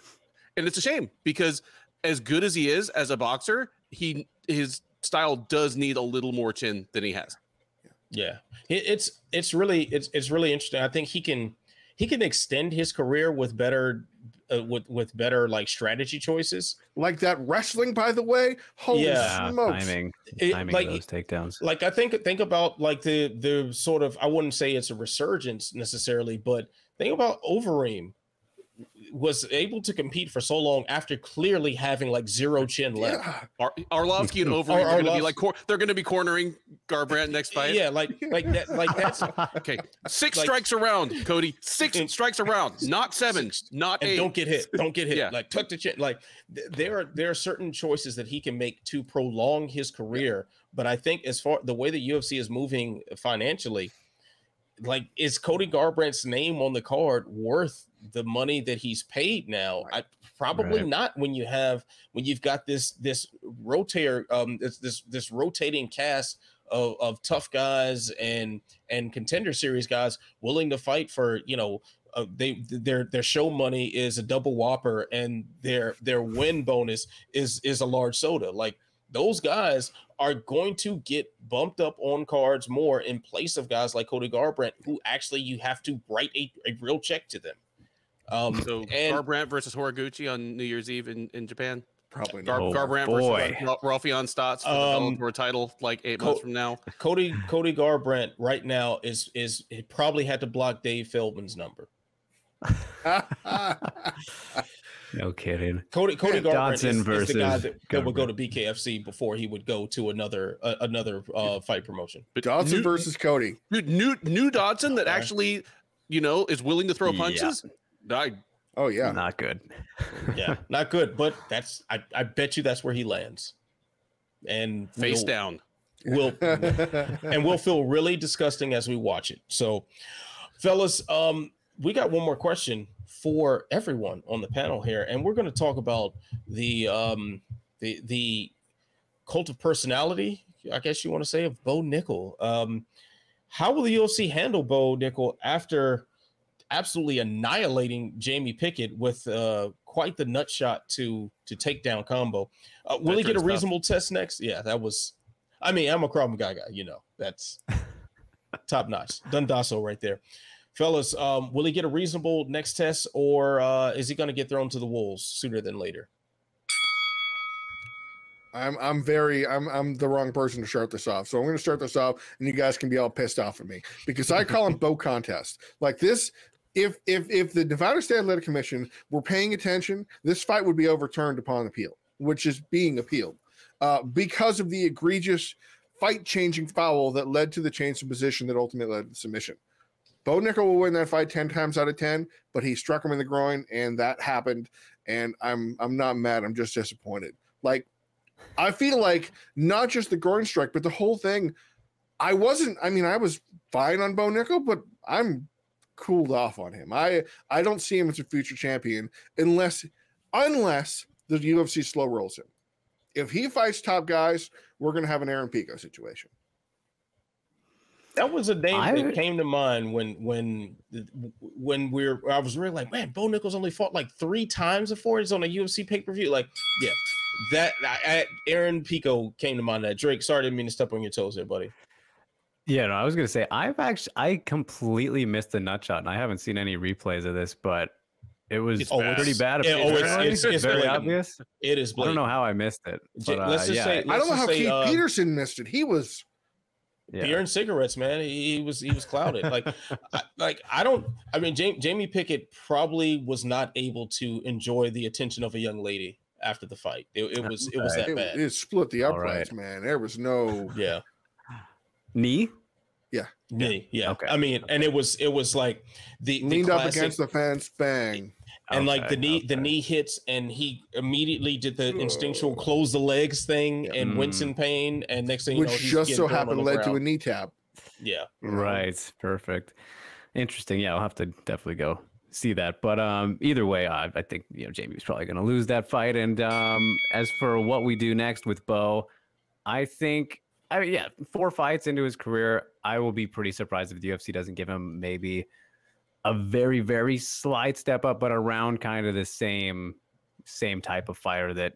and it's a shame because as good as he is as a boxer, his style does need a little more chin than he has. Yeah, it's really interesting. I think he can extend his career with better with better like strategy choices. Like that wrestling, by the way. Holy smokes. Timing Like- of those takedowns. Like I think about like the sort of, I wouldn't say it's a resurgence necessarily, but think about Overeem was able to compete for so long after clearly having like zero chin left. Yeah. Arlovsky and Overeem are going to be like they're going to be cornering Garbrandt next fight. Yeah, like that's Okay, six Like- strikes around, Cody. Six strikes around, not seven, not and eight. don't get hit. Yeah. Like tuck the chin. Like there are certain choices that he can make to prolong his career. But I think as far the way the UFC is moving financially, like is Cody Garbrandt's name on the card worth the money that he's paid now? Probably Right. not when you've got this rotator this rotating cast of tough guys and Contender Series guys willing to fight for, you know, their show money is a double whopper and their win bonus is a large soda. Like those guys are going to get bumped up on cards more in place of guys like Cody Garbrandt, who actually you have to write a real check to them. So and Garbrandt versus Horiguchi on New Year's Eve in Japan. Probably not. Oh, Garbrandt boy. versus Rafion Stotts for the Bellator title like 8 months from now. Cody Garbrandt right now is he probably had to block Dave Feldman's number. No kidding. Cody Garbrandt Dodson is the guy versus that would go Garbrandt. to BKFC before he would go to another fight promotion. But Dodson versus Cody. dude, new Dodson that actually, you know, is willing to throw Yeah. punches. Oh yeah. Not good. Yeah, not good, but I bet you that's where he lands. And Face down. we'll feel really disgusting as we watch it. So, fellas, we got one more question for everyone on the panel here, and we're going to talk about the cult of personality, I guess you want to say, of Bo Nickel. How will the UFC handle Bo Nickel after absolutely annihilating Jamie Pickett with quite the nut shot to takedown combo? Will he get a Veteran reasonable test next? Yeah, that was. I mean, I'm a Krav Maga guy, you know. That's top notch. Dundasso right there. Fellas, will he get a reasonable next test, or is he going to get thrown to the wolves sooner than later? I'm the wrong person to start this off. So I'm going to start this off, and you guys can be all pissed off at me because I call them Bo contest like this. If the Nevada State Athletic Commission were paying attention, this fight would be overturned upon appeal, which is being appealed. because of the egregious fight-changing foul that led to the change of position that ultimately led to submission. Bo Nickel will win that fight 10 times out of 10, but he struck him in the groin, and that happened. And I'm not mad. I'm just disappointed. Like, I feel like not just the groin strike, but the whole thing. I was fine on Bo Nickel, but I'm cooled off on him. I don't see him as a future champion unless the UFC slow rolls him. If he fights top guys, we're going to have an Aaron Pico situation. That was a name that came to mind when I was really like, man, Bo Nickel's only fought like 3 times before. He's on a UFC pay-per-view. Like, yeah, Aaron Pico came to mind. That Drake, sorry, didn't mean to step on your toes there, buddy. Yeah, no, I was gonna say I completely missed the nut shot, and I haven't seen any replays of this, but it was pretty bad. It's very obvious. It is. I don't know how I missed it. But, let's just say, I don't know how Keith Peterson missed it. He was beer and cigarettes, man. He was clouded. Jamie Pickett probably was not able to enjoy the attention of a young lady after the fight. It was that bad. It split the uprights, man. There was no knee. Knee, yeah. Okay. I mean, and it was like the leaned classic, up against the fence, bang. And like the knee hits, and he immediately did the instinctual close the legs thing and wince in pain, and next thing you know, which just so happened led to a knee tap. Yeah, right. Perfect. Interesting. Yeah, I'll have to definitely go see that. But either way, I think Jamie was probably going to lose that fight. And as for what we do next with Bo, I think 4 fights into his career, I will be pretty surprised if the UFC doesn't give him maybe a very, very slight step up, but around kind of the same type of fighter that,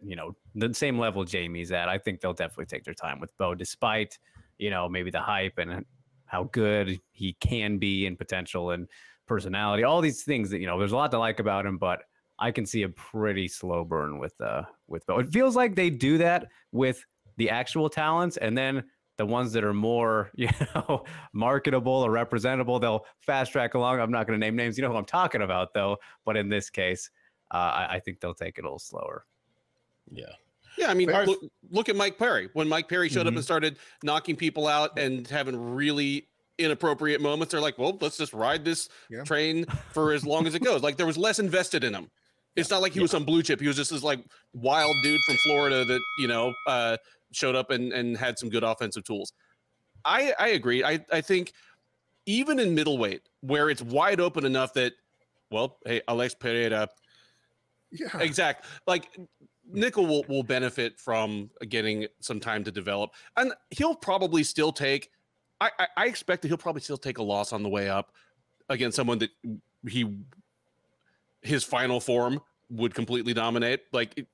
the same level Jamie's at. I think they'll definitely take their time with Bo, despite, maybe the hype and how good he can be in potential and personality, all these things that, there's a lot to like about him, but I can see a pretty slow burn with Bo. It feels like they do that with the actual talents, and then the ones that are more, marketable or representable, they'll fast track along. I'm not going to name names. You know who I'm talking about, though. But in this case, I think they'll take it a little slower. Yeah. Yeah, I mean, look at Mike Perry. When Mike Perry showed up and started knocking people out and having really inappropriate moments, they're like, well, let's just ride this train for as long as it goes. Like, there was less invested in him. It's not like he was some blue chip. He was just this like wild dude from Florida that, showed up and had some good offensive tools. I agree. I think even in middleweight, where it's wide open enough that, well, hey, Alex Pereira. Yeah. Exact. Like, Nickel will benefit from getting some time to develop. And he'll probably still take, I expect that he'll probably still take a loss on the way up against someone that his final form would completely dominate. Like,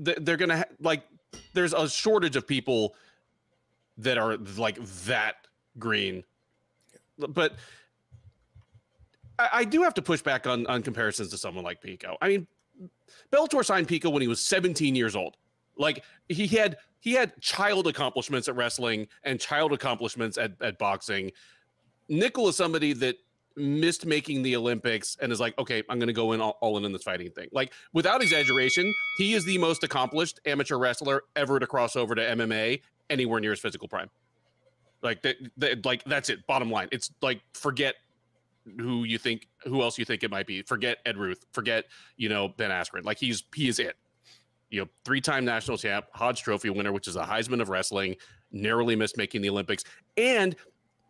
they're going to there's a shortage of people that are like that green. But I do have to push back on comparisons to someone like Pico. I mean, Bellator signed Pico when he was 17 years old. Like, he had child accomplishments at wrestling and child accomplishments at boxing. Nickel is somebody that missed making the Olympics and is like, okay, I'm going to go in all in this fighting thing. Like, without exaggeration, he is the most accomplished amateur wrestler ever to cross over to MMA anywhere near his physical prime. Like, that's it. Bottom line. It's like, forget who else you think it might be. Forget Ed Ruth. Forget, Ben Askren. Like, he is it. 3-time national champ, Hodge Trophy winner, which is a Heisman of wrestling, narrowly missed making the Olympics. And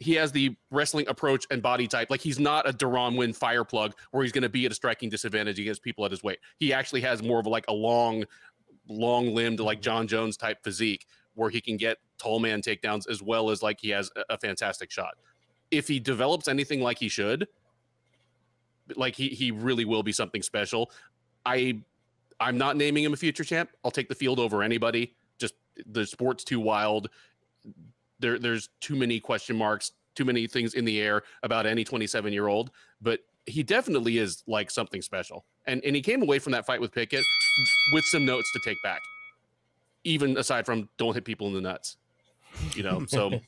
he has the wrestling approach and body type. Like, he's not a Deron Wynn fire plug where he's going to be at a striking disadvantage against people at his weight. He actually has more of a long-limbed, like John Jones type physique where he can get tall man takedowns as well as he has a fantastic shot. If he develops anything like he should, he really will be something special. I'm not naming him a future champ. I'll take the field over anybody. Just the sport's too wild. There's too many question marks, too many things in the air about any 27-year-old, but he definitely is like something special. And he came away from that fight with Pickett with some notes to take back, even aside from don't hit people in the nuts, so.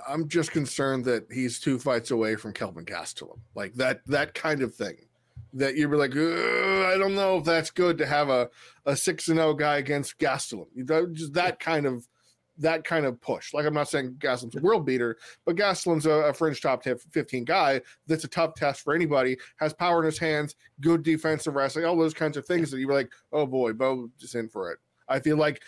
I'm just concerned that he's 2 fights away from Kelvin Gastelum. Like that kind of thing. that you'd be like, "Ugh, I don't know if that's good to have a 6-0 guy against Gastelum. Just that kind of push. Like, I'm not saying Gastelum's a world beater, but Gastelum's a fringe top 15 guy that's a tough test for anybody, has power in his hands, good defensive wrestling, all those kinds of things that you were like, oh boy, Bo is in for it. I feel like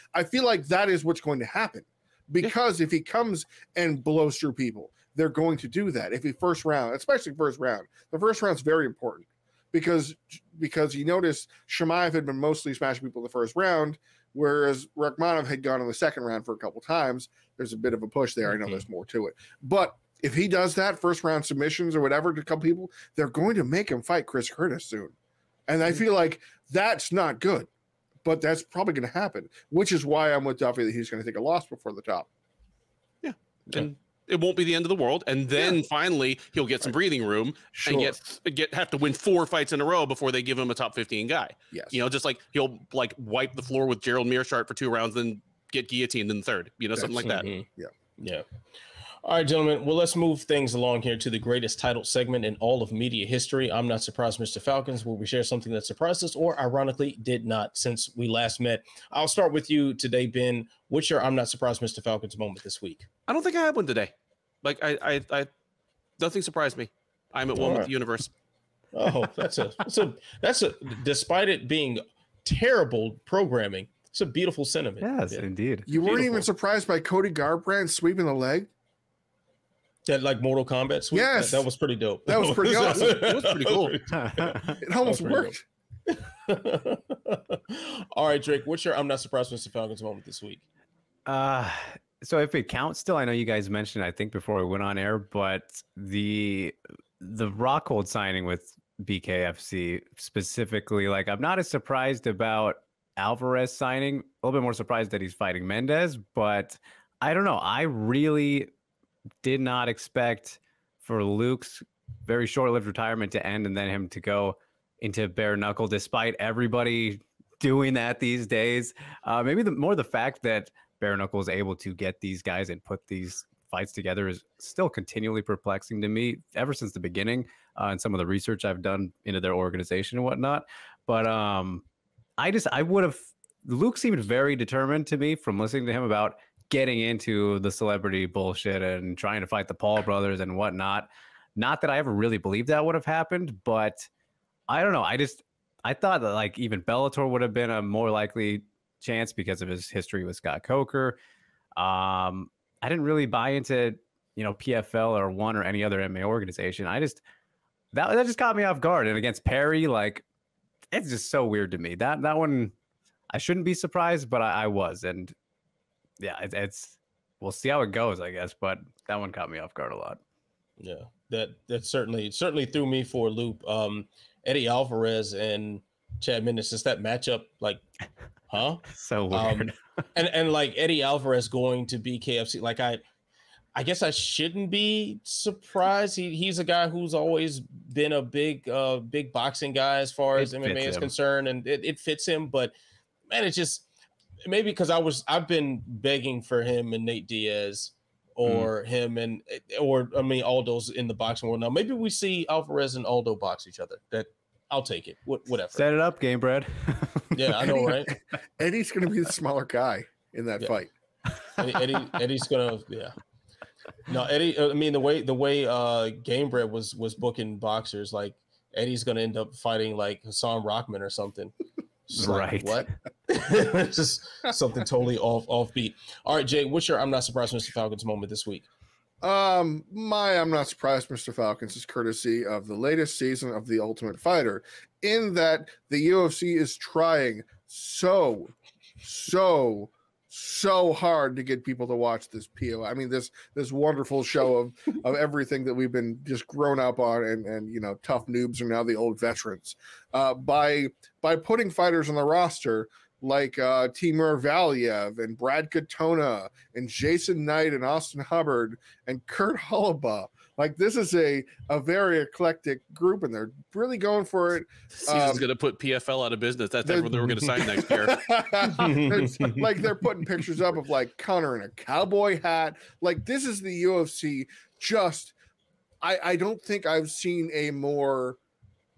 that is what's going to happen, because if he comes and blows through people, they're going to do that. If he first round, especially first round, the first round's very important because you notice Shemaev had been mostly smashing people in the first round, whereas Rakhmonov had gone in the second round for a couple times. There's a bit of a push there. I know there's more to it, but if he does that first round submissions or whatever to a couple people, they're going to make him fight Chris Curtis soon, and I feel like that's not good. But that's probably going to happen, which is why I'm with Duffy that he's going to take a loss before the top. Yeah. And it won't be the end of the world. And then finally he'll get some breathing room and have to win 4 fights in a row before they give him a top 15 guy. Yes. You know, just like he'll like wipe the floor with Gerald Meerschaert for 2 rounds, then get guillotined in the third, you know, something like that. Yeah. All right, gentlemen. Well, let's move things along here to the greatest title segment in all of media history. I'm Not Surprised, Mr. Falcons, where we share something that surprised us or ironically did not since we last met. I'll start with you today, Ben. What's your I'm Not Surprised, Mr. Falcons moment this week? I don't think I had one today. Like I nothing surprised me. I'm at one with the universe. Oh, that's a despite it being terrible programming, it's a beautiful sentiment. Yes, indeed. You weren't even surprised by Cody Garbrandt sweeping the leg? That like Mortal Kombat sweep? Yes. That was pretty dope. That was pretty awesome. It was pretty cool. It almost worked. All right, Drake, what's your I'm Not Surprised, Mr. Falcons moment this week? So if it counts still, I know you guys mentioned, I think before we went on air, but the Rockhold signing with BKFC specifically, like I'm not as surprised about Alvarez signing, a little bit more surprised that he's fighting Mendez, but I don't know. I really did not expect for Luke's very short-lived retirement to end and then him to go into bare knuckle, despite everybody doing that these days. Maybe the fact that bare knuckle is able to get these guys and put these fights together is still continually perplexing to me ever since the beginning, and some of the research I've done into their organization and whatnot. But Luke seemed very determined to me from listening to him about getting into the celebrity bullshit and trying to fight the Paul brothers and whatnot. Not that I ever really believed that would have happened, but I don't know. I thought that like even Bellator would have been a more likely chance because of his history with Scott Coker. I didn't really buy into, PFL or ONE or any other MMA organization. That just caught me off guard. And against Perry, like, it's just so weird to me. That one, I shouldn't be surprised, but I was. And yeah, it's we'll see how it goes, I guess. But that one caught me off guard a lot. Yeah, that certainly threw me for a loop. Eddie Alvarez and Chad Mendes, is that matchup like, huh? So weird. And like Eddie Alvarez going to BKFC, like I guess I shouldn't be surprised. He's a guy who's always been a big boxing guy as far as MMA is concerned, and it fits him. But man, it's just maybe because I've been begging for him and Nate Diaz or him and Aldo's in the boxing world now. Maybe we see Alvarez and Aldo box each other. That I'll take it. Whatever. Set it up, Game Bread. Yeah, I know, right? Eddie's going to be the smaller guy in that fight. Eddie's going to, yeah. No, Eddie. I mean, the way Game Bread was booking boxers, like Eddie's going to end up fighting like Hassan Rahman or something. Just right. Like, what? Just something totally offbeat. All right, Jay, what's your I'm Not Surprised, Mr. Falcons moment this week? I'm Not Surprised, Mr. Falcons is courtesy of the latest season of The Ultimate Fighter, in that the UFC is trying so hard to get people to watch this PO. I mean, this wonderful show of everything that we've been just grown up on, and tough noobs are now the old veterans. By putting fighters on the roster like Timur Valiev and Brad Katona and Jason Knight and Austin Hubbard and Kurt Hollabaugh. Like, this is a very eclectic group, and they're really going for it. Season's going to put PFL out of business. That's what they were going to sign next year. Like, they're putting pictures up of like Conor in a cowboy hat. Like, this is the UFC. Just, I don't think I've seen a more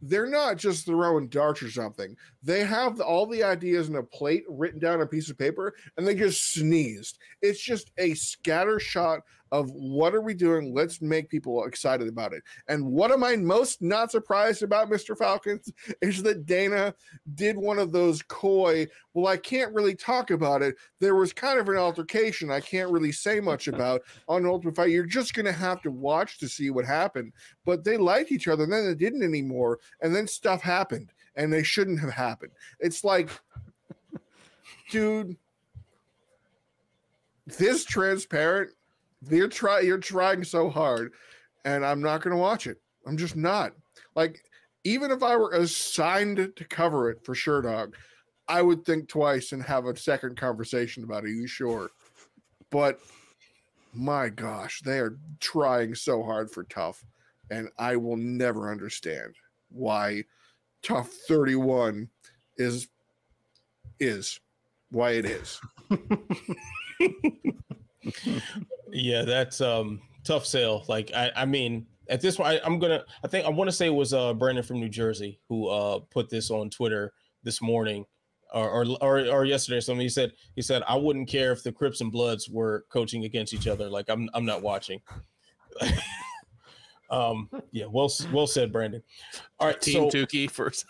they're not just throwing darts or something. They have all the ideas in a plate written down on a piece of paper, and they just sneezed. It's just a scatter shot of what are we doing? Let's make people excited about it. And what am I most not surprised about, Mr. Falcons, is that Dana did one of those coy, well, I can't really talk about it. There was kind of an altercation I can't really say much about on Ultimate Fight. You're just going to have to watch to see what happened. But they liked each other, and then they didn't anymore. And then stuff happened, and they shouldn't have happened. It's like, dude, this transparent. You're trying so hard, and I'm not going to watch it. I'm just not. Like, even if I were assigned to cover it for Sure Dog, I would think twice and have a second conversation about it. Are you sure? But my gosh, they are trying so hard for Tough, and I will never understand why Tough 31 is why it is. Yeah, that's tough sale. Like I mean, at this point, I want to say it was Brandon from New Jersey who put this on Twitter this morning or yesterday or something. He said I wouldn't care if the Crips and Bloods were coaching against each other. Like I'm not watching. Yeah, well said, Brandon. All right, Team Tukey first.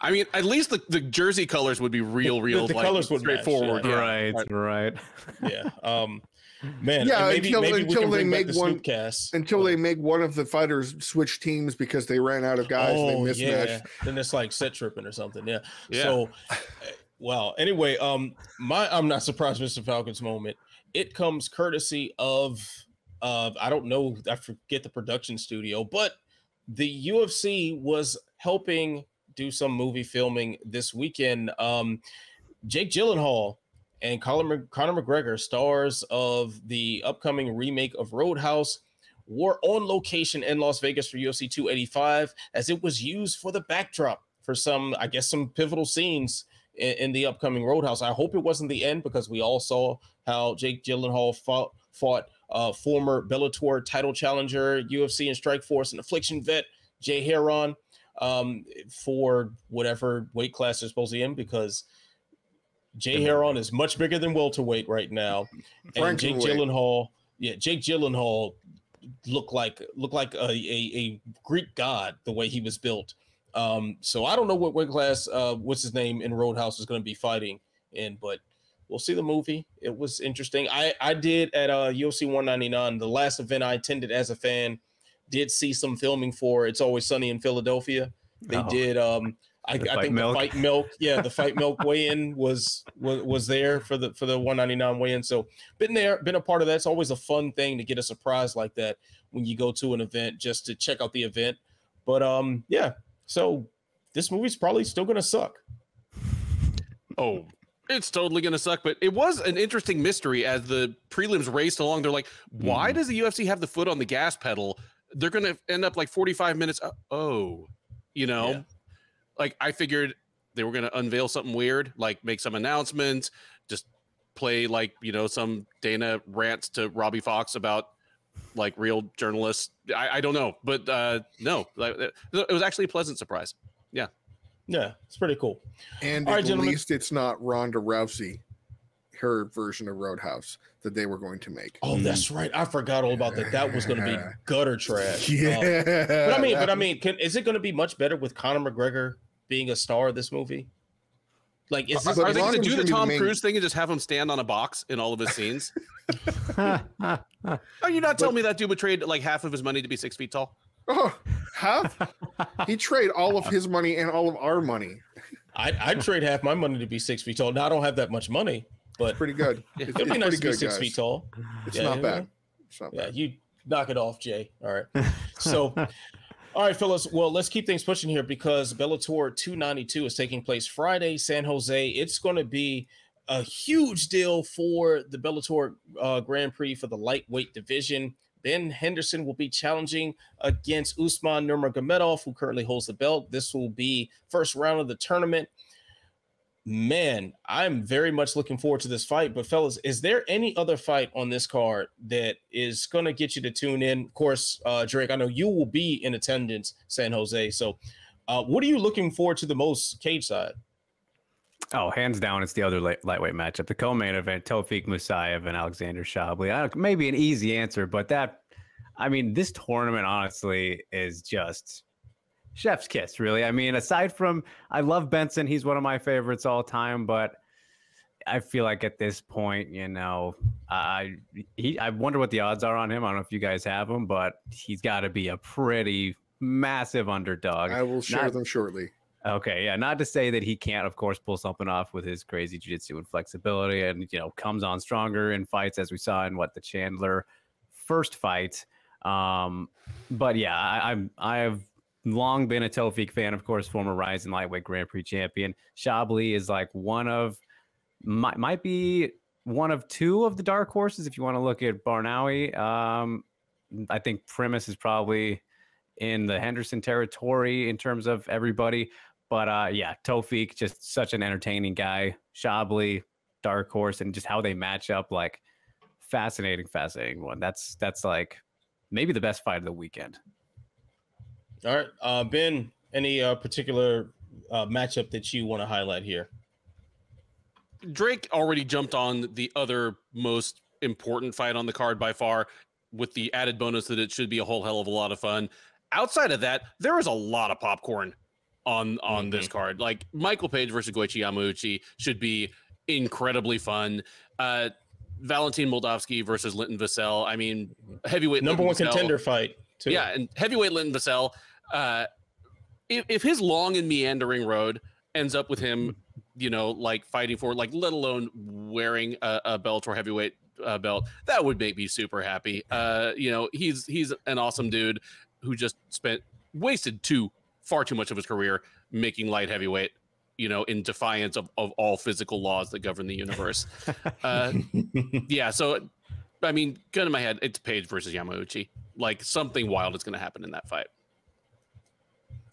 I mean, at least the jersey colors would be real. The like, colors would straightforward. match, Right, right. Yeah. Man. Yeah, maybe until they make one cast. Until they make one of the fighters switch teams because they ran out of guys and they mismatched. Yeah. Then it's like set tripping or something. Yeah. Yeah. So, well, anyway, I'm not surprised, Mr. Falcons moment. It comes courtesy of I don't know, I forget the production studio, but the UFC was helping do some movie filming this weekend. Jake Gyllenhaal and Conor McGregor, stars of the upcoming remake of Roadhouse, were on location in Las Vegas for UFC 285 as it was used for the backdrop for some pivotal scenes in the upcoming Roadhouse. I hope it wasn't the end, because we all saw how Jake Gyllenhaal fought former Bellator title challenger, UFC and Strikeforce and Affliction vet Jay Heron for whatever weight class they're supposed to be in, because Jay Heron is much bigger than welterweight right now. And Jake Gyllenhaal looked like a Greek god the way he was built. So I don't know what weight class what's his name in Roadhouse is going to be fighting in, but we'll see the movie. It was interesting. I did at UFC 199, the last event I attended as a fan, did see some filming for It's Always Sunny in Philadelphia. They did I think the Fight Milk, the Fight Milk weigh-in was there for the 199 weigh-in. So been a part of that. It's always a fun thing to get a surprise like that when you go to an event just to check out the event. But so this movie's probably still gonna suck. Oh, it's totally going to suck, but it was an interesting mystery as the prelims raced along. They're like, why does the UFC have the foot on the gas pedal? They're going to end up like 45 minutes. Like I figured they were going to unveil something weird, like make some announcements, just play like, some Dana rants to Robbie Fox about like real journalists. I don't know, but no, it was actually a pleasant surprise. Yeah. Yeah, it's pretty cool. And All right, at gentlemen. least it's not Ronda Rousey, her version of Roadhouse that they were going to make. Oh, that's right. I forgot all about that. That was going to be gutter trash. Yeah. But I mean, is it going to be much better with Conor McGregor being a star of this movie? Like, is this, Are they going to Ronda's do the gonna be the Tom main- Cruise thing and just have him stand on a box in all of his scenes? Are you not telling me that dude would trade like half of his money to be 6 feet tall? Oh, he trade all of his money and all of our money. I'd trade half my money to be 6 feet tall. Now I don't have that much money, but Pretty good. it'd be nice to be 6 feet tall. It's Yeah, not yeah. bad. It's not Yeah, bad. you knock it off, Jay. All right. So, all right, fellas. Well, let's keep things pushing here because Bellator 292 is taking place Friday, San Jose. It's going to be a huge deal for the Bellator Grand Prix for the lightweight division. Ben Henderson will be challenging against Usman Nurmagomedov, who currently holds the belt. This will be first round of the tournament. Man, I'm very much looking forward to this fight. But fellas, is there any other fight on this card that is going to get you to tune in? Of course, Drake, I know you will be in attendance, San Jose. So what are you looking forward to the most cage side? Oh, hands down, it's the other lightweight matchup, the co-main event, Tofik Musayev and Alexander Shabli. Maybe an easy answer, but this tournament honestly is just chef's kiss, really. I mean, aside from, I love Benson. He's one of my favorites all time, but I feel like at this point, I wonder what the odds are on him. I don't know if you guys have him, but he's got to be a pretty massive underdog. I will share them shortly. Okay, yeah, not to say that he can't, of course, pull something off with his crazy jiu-jitsu and flexibility, and comes on stronger in fights, as we saw in the Chandler first fight. But yeah, I have long been a Tofik fan, of course, former Ryzen lightweight Grand Prix champion. Shabli is like might be one of two of the dark horses if you want to look at Barnawi. I think Primus is probably in the Henderson territory in terms of everybody. But yeah, Tofik, just such an entertaining guy. Shabli, dark horse, and just how they match up, like fascinating one. That's like maybe the best fight of the weekend. All right, Ben, any particular matchup that you want to highlight here? Drake already jumped on the other most important fight on the card by far, with the added bonus that it should be a whole hell of a lot of fun. Outside of that, there is a lot of popcorn on this card. Like Michael Page versus Goichi Yamauchi should be incredibly fun. Valentin Moldavsky versus Linton Vassell. I mean, heavyweight number Linton one Vassell, contender fight too. Yeah, and heavyweight Linton Vassell. If his long and meandering road ends up with him, like fighting for, like, let alone wearing a Bellator heavyweight belt, that would make me super happy. He's an awesome dude who just wasted far too much of his career making light heavyweight, in defiance of all physical laws that govern the universe. Yeah, so I mean, gun in my head, it's Page versus Yamauchi. Like, something wild is going to happen in that fight.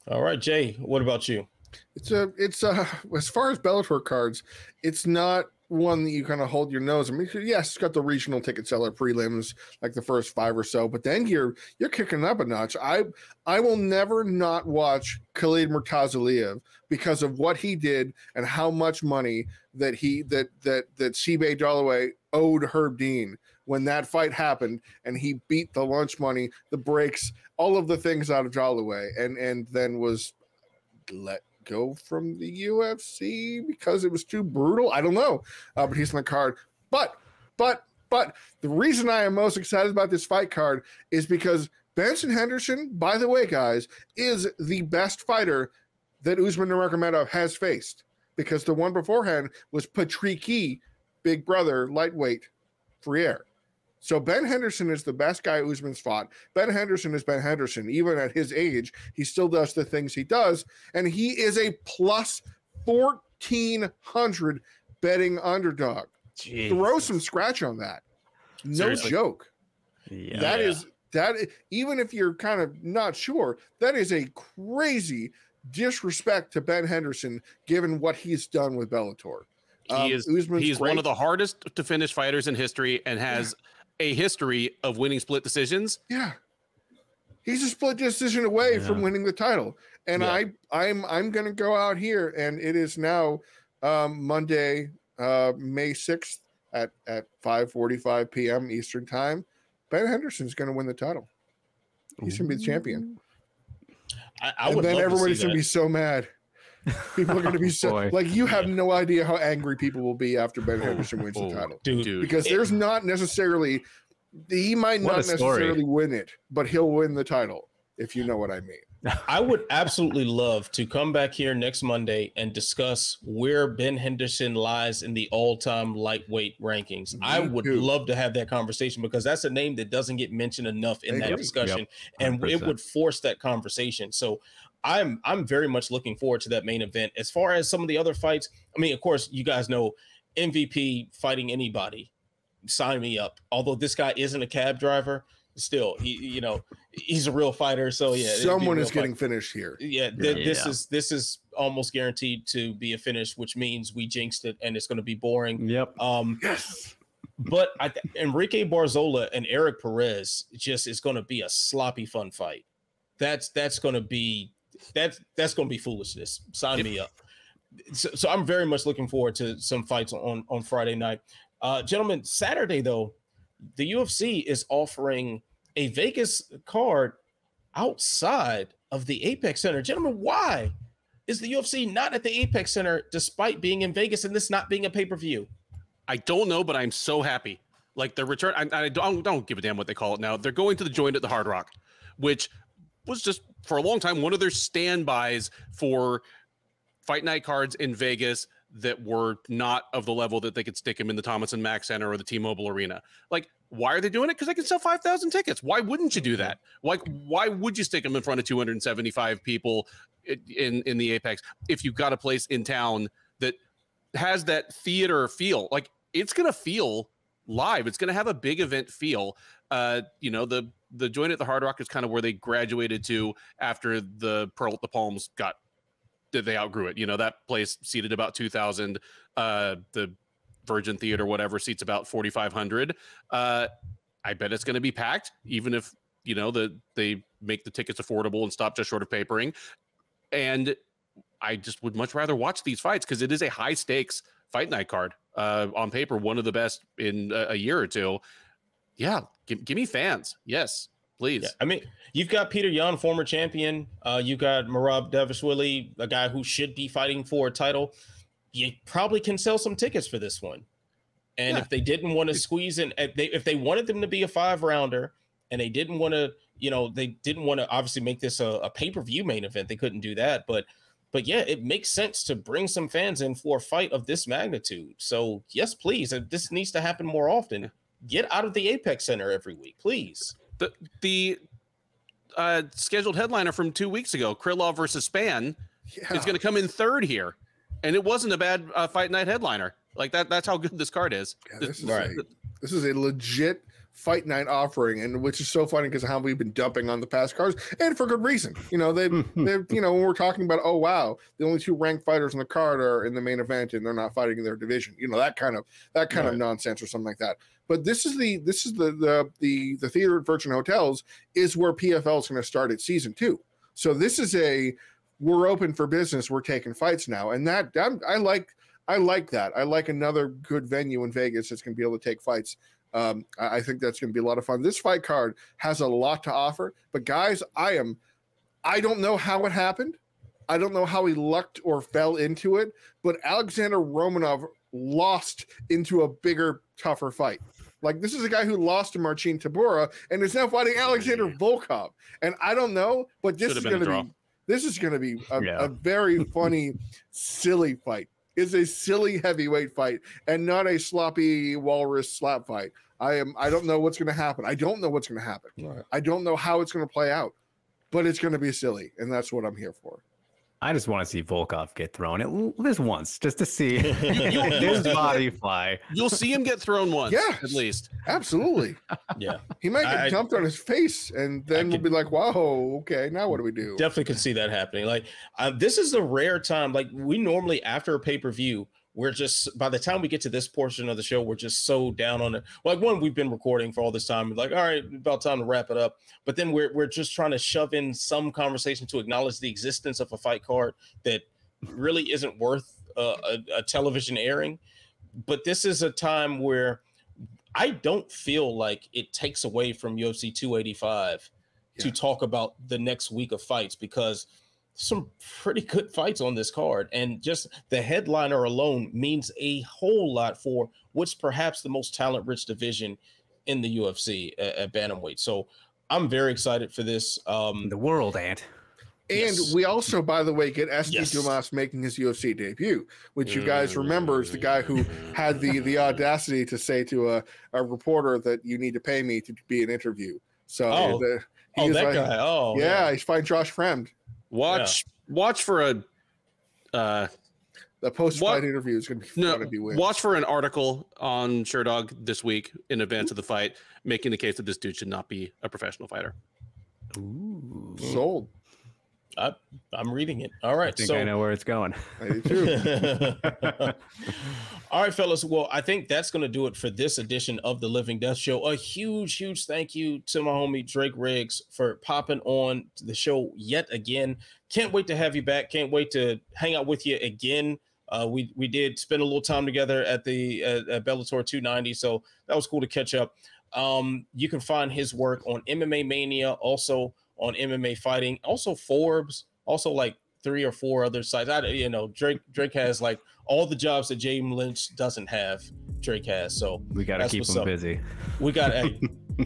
All right, Jay, what about you? It's as far as Bellator cards, it's not one that you kind of hold your nose. I mean, yes, it's got the regional ticket seller prelims, like the first 5 or so, but then you're kicking up a notch. I will never not watch Khalid Murtazaliev because of what he did and how much money that Seabay Dalloway owed Herb Dean when that fight happened, and he beat the lunch money, the breaks, all of the things out of Dalloway, and then was let go from the UFC because it was too brutal. I don't know, but he's on the card. But the reason I am most excited about this fight card is because Benson Henderson, by the way, guys, is the best fighter that Usman Nurmagomedov has faced, because the one beforehand was Patricky, big brother, lightweight, Freire. So Ben Henderson is the best guy Usman's fought. Ben Henderson is Ben Henderson. Even at his age, he still does the things he does. And he is a plus 1,400 betting underdog. Jesus. Throw some scratch on that. No Seriously. Joke. Yeah. That is, even if you're kind of not sure, that is a crazy disrespect to Ben Henderson, given what he's done with Bellator. He's one of the hardest to finish fighters in history, and has a history of winning split decisions. Yeah, he's a split decision away from winning the title. And I'm going to go out here, and it is now Monday, May 6th at 5:45 p.m. Eastern time. Ben Henderson's going to win the title. He's going to be the champion. I would. And then everybody's going to be so mad. People are going to be so like, you have no idea how angry people will be after Ben Henderson wins the title, dude. Because there's not necessarily, he might not necessarily win it, but he'll win the title, if you know what I mean. I would absolutely love to come back here next Monday and discuss where Ben Henderson lies in the all-time lightweight rankings. I would love to have that conversation, because that's a name that doesn't get mentioned enough in that discussion, and it would force that conversation. So I'm very much looking forward to that main event. As far as some of the other fights, I mean, of course, you guys know MVP fighting anybody, sign me up. Although this guy isn't a cab driver, still, he's a real fighter. So yeah, someone is getting finished here. This is almost guaranteed to be a finish, which means we jinxed it and it's going to be boring. Yep. Yes. But Enrique Barzola and Eric Perez just is going to be a sloppy fun fight. That's going to be foolishness. Sign me up. So I'm very much looking forward to some fights on Friday night. Gentlemen, Saturday though, the UFC is offering a Vegas card outside of the Apex Center. Gentlemen, why is the UFC not at the Apex Center despite being in Vegas and this not being a pay-per-view? I don't know, but I'm so happy. Like the return, I don't give a damn what they call it now. They're going to the joint at the Hard Rock, which was just for a long time one of their standbys for fight night cards in Vegas that were not of the level that they could stick them in the Thomas and Mack Center or the T-Mobile Arena. Like, why are they doing it? Because they can sell 5,000 tickets. Why wouldn't you do that? Like, why would you stick them in front of 275 people in the Apex if you've got a place in town that has that theater feel? Like, it's gonna feel live. It's gonna have a big event feel. You know, the joint at the Hard Rock is kind of where they graduated to after the Pearl at the Palms they outgrew it. You know, that place seated about 2,000. The Virgin Theater, whatever, seats about 4,500. I bet it's going to be packed, even if, you know, they make the tickets affordable and stop just short of papering. And I just would much rather watch these fights because it is a high stakes fight night card. On paper, one of the best in a year or two. Yeah, give me fans. Yes, please. Yeah, I mean, you've got Peter Yan, former champion. You got Merab Dvalishvili, a guy who should be fighting for a title. You probably can sell some tickets for this one. And if they didn't want to squeeze in, if they wanted them to be a 5-rounder and they didn't want to, you know, they didn't want to obviously make this a pay-per-view main event. They couldn't do that. But yeah, it makes sense to bring some fans in for a fight of this magnitude. So yes, please. This needs to happen more often. Get out of the Apex Center every week, please. The scheduled headliner from 2 weeks ago, Krylov versus Spann, is going to come in third here. And it wasn't a bad fight night headliner. Like that's how good this card is. Yeah, this is a legit fight night offering, and which is so funny because how we've been dumping on the past cards, and for good reason. You know, they've you know, when we're talking about, oh wow, the only 2 ranked fighters in the card are in the main event and they're not fighting in their division. You know, that kind of nonsense or something like that. But this is the theater at Virgin Hotels is where PFL is going to start its season 2. So this is we're open for business. We're taking fights now, and I like that. I like another good venue in Vegas that's going to be able to take fights. I think that's going to be a lot of fun. This fight card has a lot to offer, but guys, I don't know how it happened. I don't know how he lucked or fell into it, but Alexander Romanov lost into a bigger, tougher fight. Like, this is a guy who lost to Marcin Tybura and is now fighting Alexander Volkov. And I don't know, but this is going to be a very funny, silly fight. It's a silly heavyweight fight and not a sloppy walrus slap fight. I don't know what's going to happen. I don't know what's going to happen. Right. I don't know how it's going to play out, but it's going to be silly, and that's what I'm here for. I just want to see Volkov get thrown at least once, just to see his body fly. You'll see him get thrown once, at least. Absolutely. Yeah. He might get dumped on his face, and then we'll be like, whoa, okay, now what do we do? Definitely could see that happening. Like, this is a rare time. Like, we normally, after a pay-per-view, we're just, by the time we get to this portion of the show, we're just so down on it. Like, one, we've been recording for all this time. Like, all right, about time to wrap it up. But then we're just trying to shove in some conversation to acknowledge the existence of a fight card that really isn't worth a television airing. But this is a time where I don't feel like it takes away from UFC 285 to talk about the next week of fights, because some pretty good fights on this card, and just the headliner alone means a whole lot for what's perhaps the most talent-rich division in the UFC at bantamweight. So I'm very excited for this. The world, Ant. And we also, by the way, get SD Dumas making his UFC debut, which you guys remember is the guy who had the audacity to say to a reporter that you need to pay me to be an interview. So he's fighting Josh Fremd. Watch for the post-fight interview is going to be weird. Watch for an article on SureDog this week in advance of the fight, making the case that this dude should not be a professional fighter. Ooh. Sold. I'm reading it. All right. I think I know where it's going. I do too. All right, fellas. Well, I think that's going to do it for this edition of the Living Death Show. A huge thank you to my homie Drake Riggs for popping on the show yet again. Can't wait to have you back. Can't wait to hang out with you again. We did spend a little time together at the at Bellator 290, so that was cool to catch up. You can find his work on MMA Mania, also on MMA Fighting, also Forbes, also like 3 or 4 other sites. Drake has like all the jobs that James Lynch doesn't have. Drake has, so We got to keep him busy. We got to.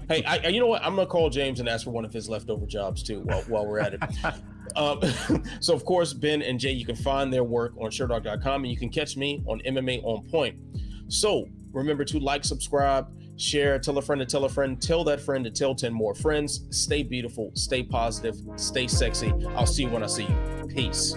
Hey, you know what? I'm gonna call James and ask for one of his leftover jobs too while we're at it. So of course, Ben and Jay, you can find their work on Sherdog.com, and you can catch me on MMA On Point. So remember to like, subscribe, share, tell a friend to tell a friend, tell that friend to tell 10 more friends. Stay beautiful, stay positive, stay sexy. I'll see you when I see you. Peace.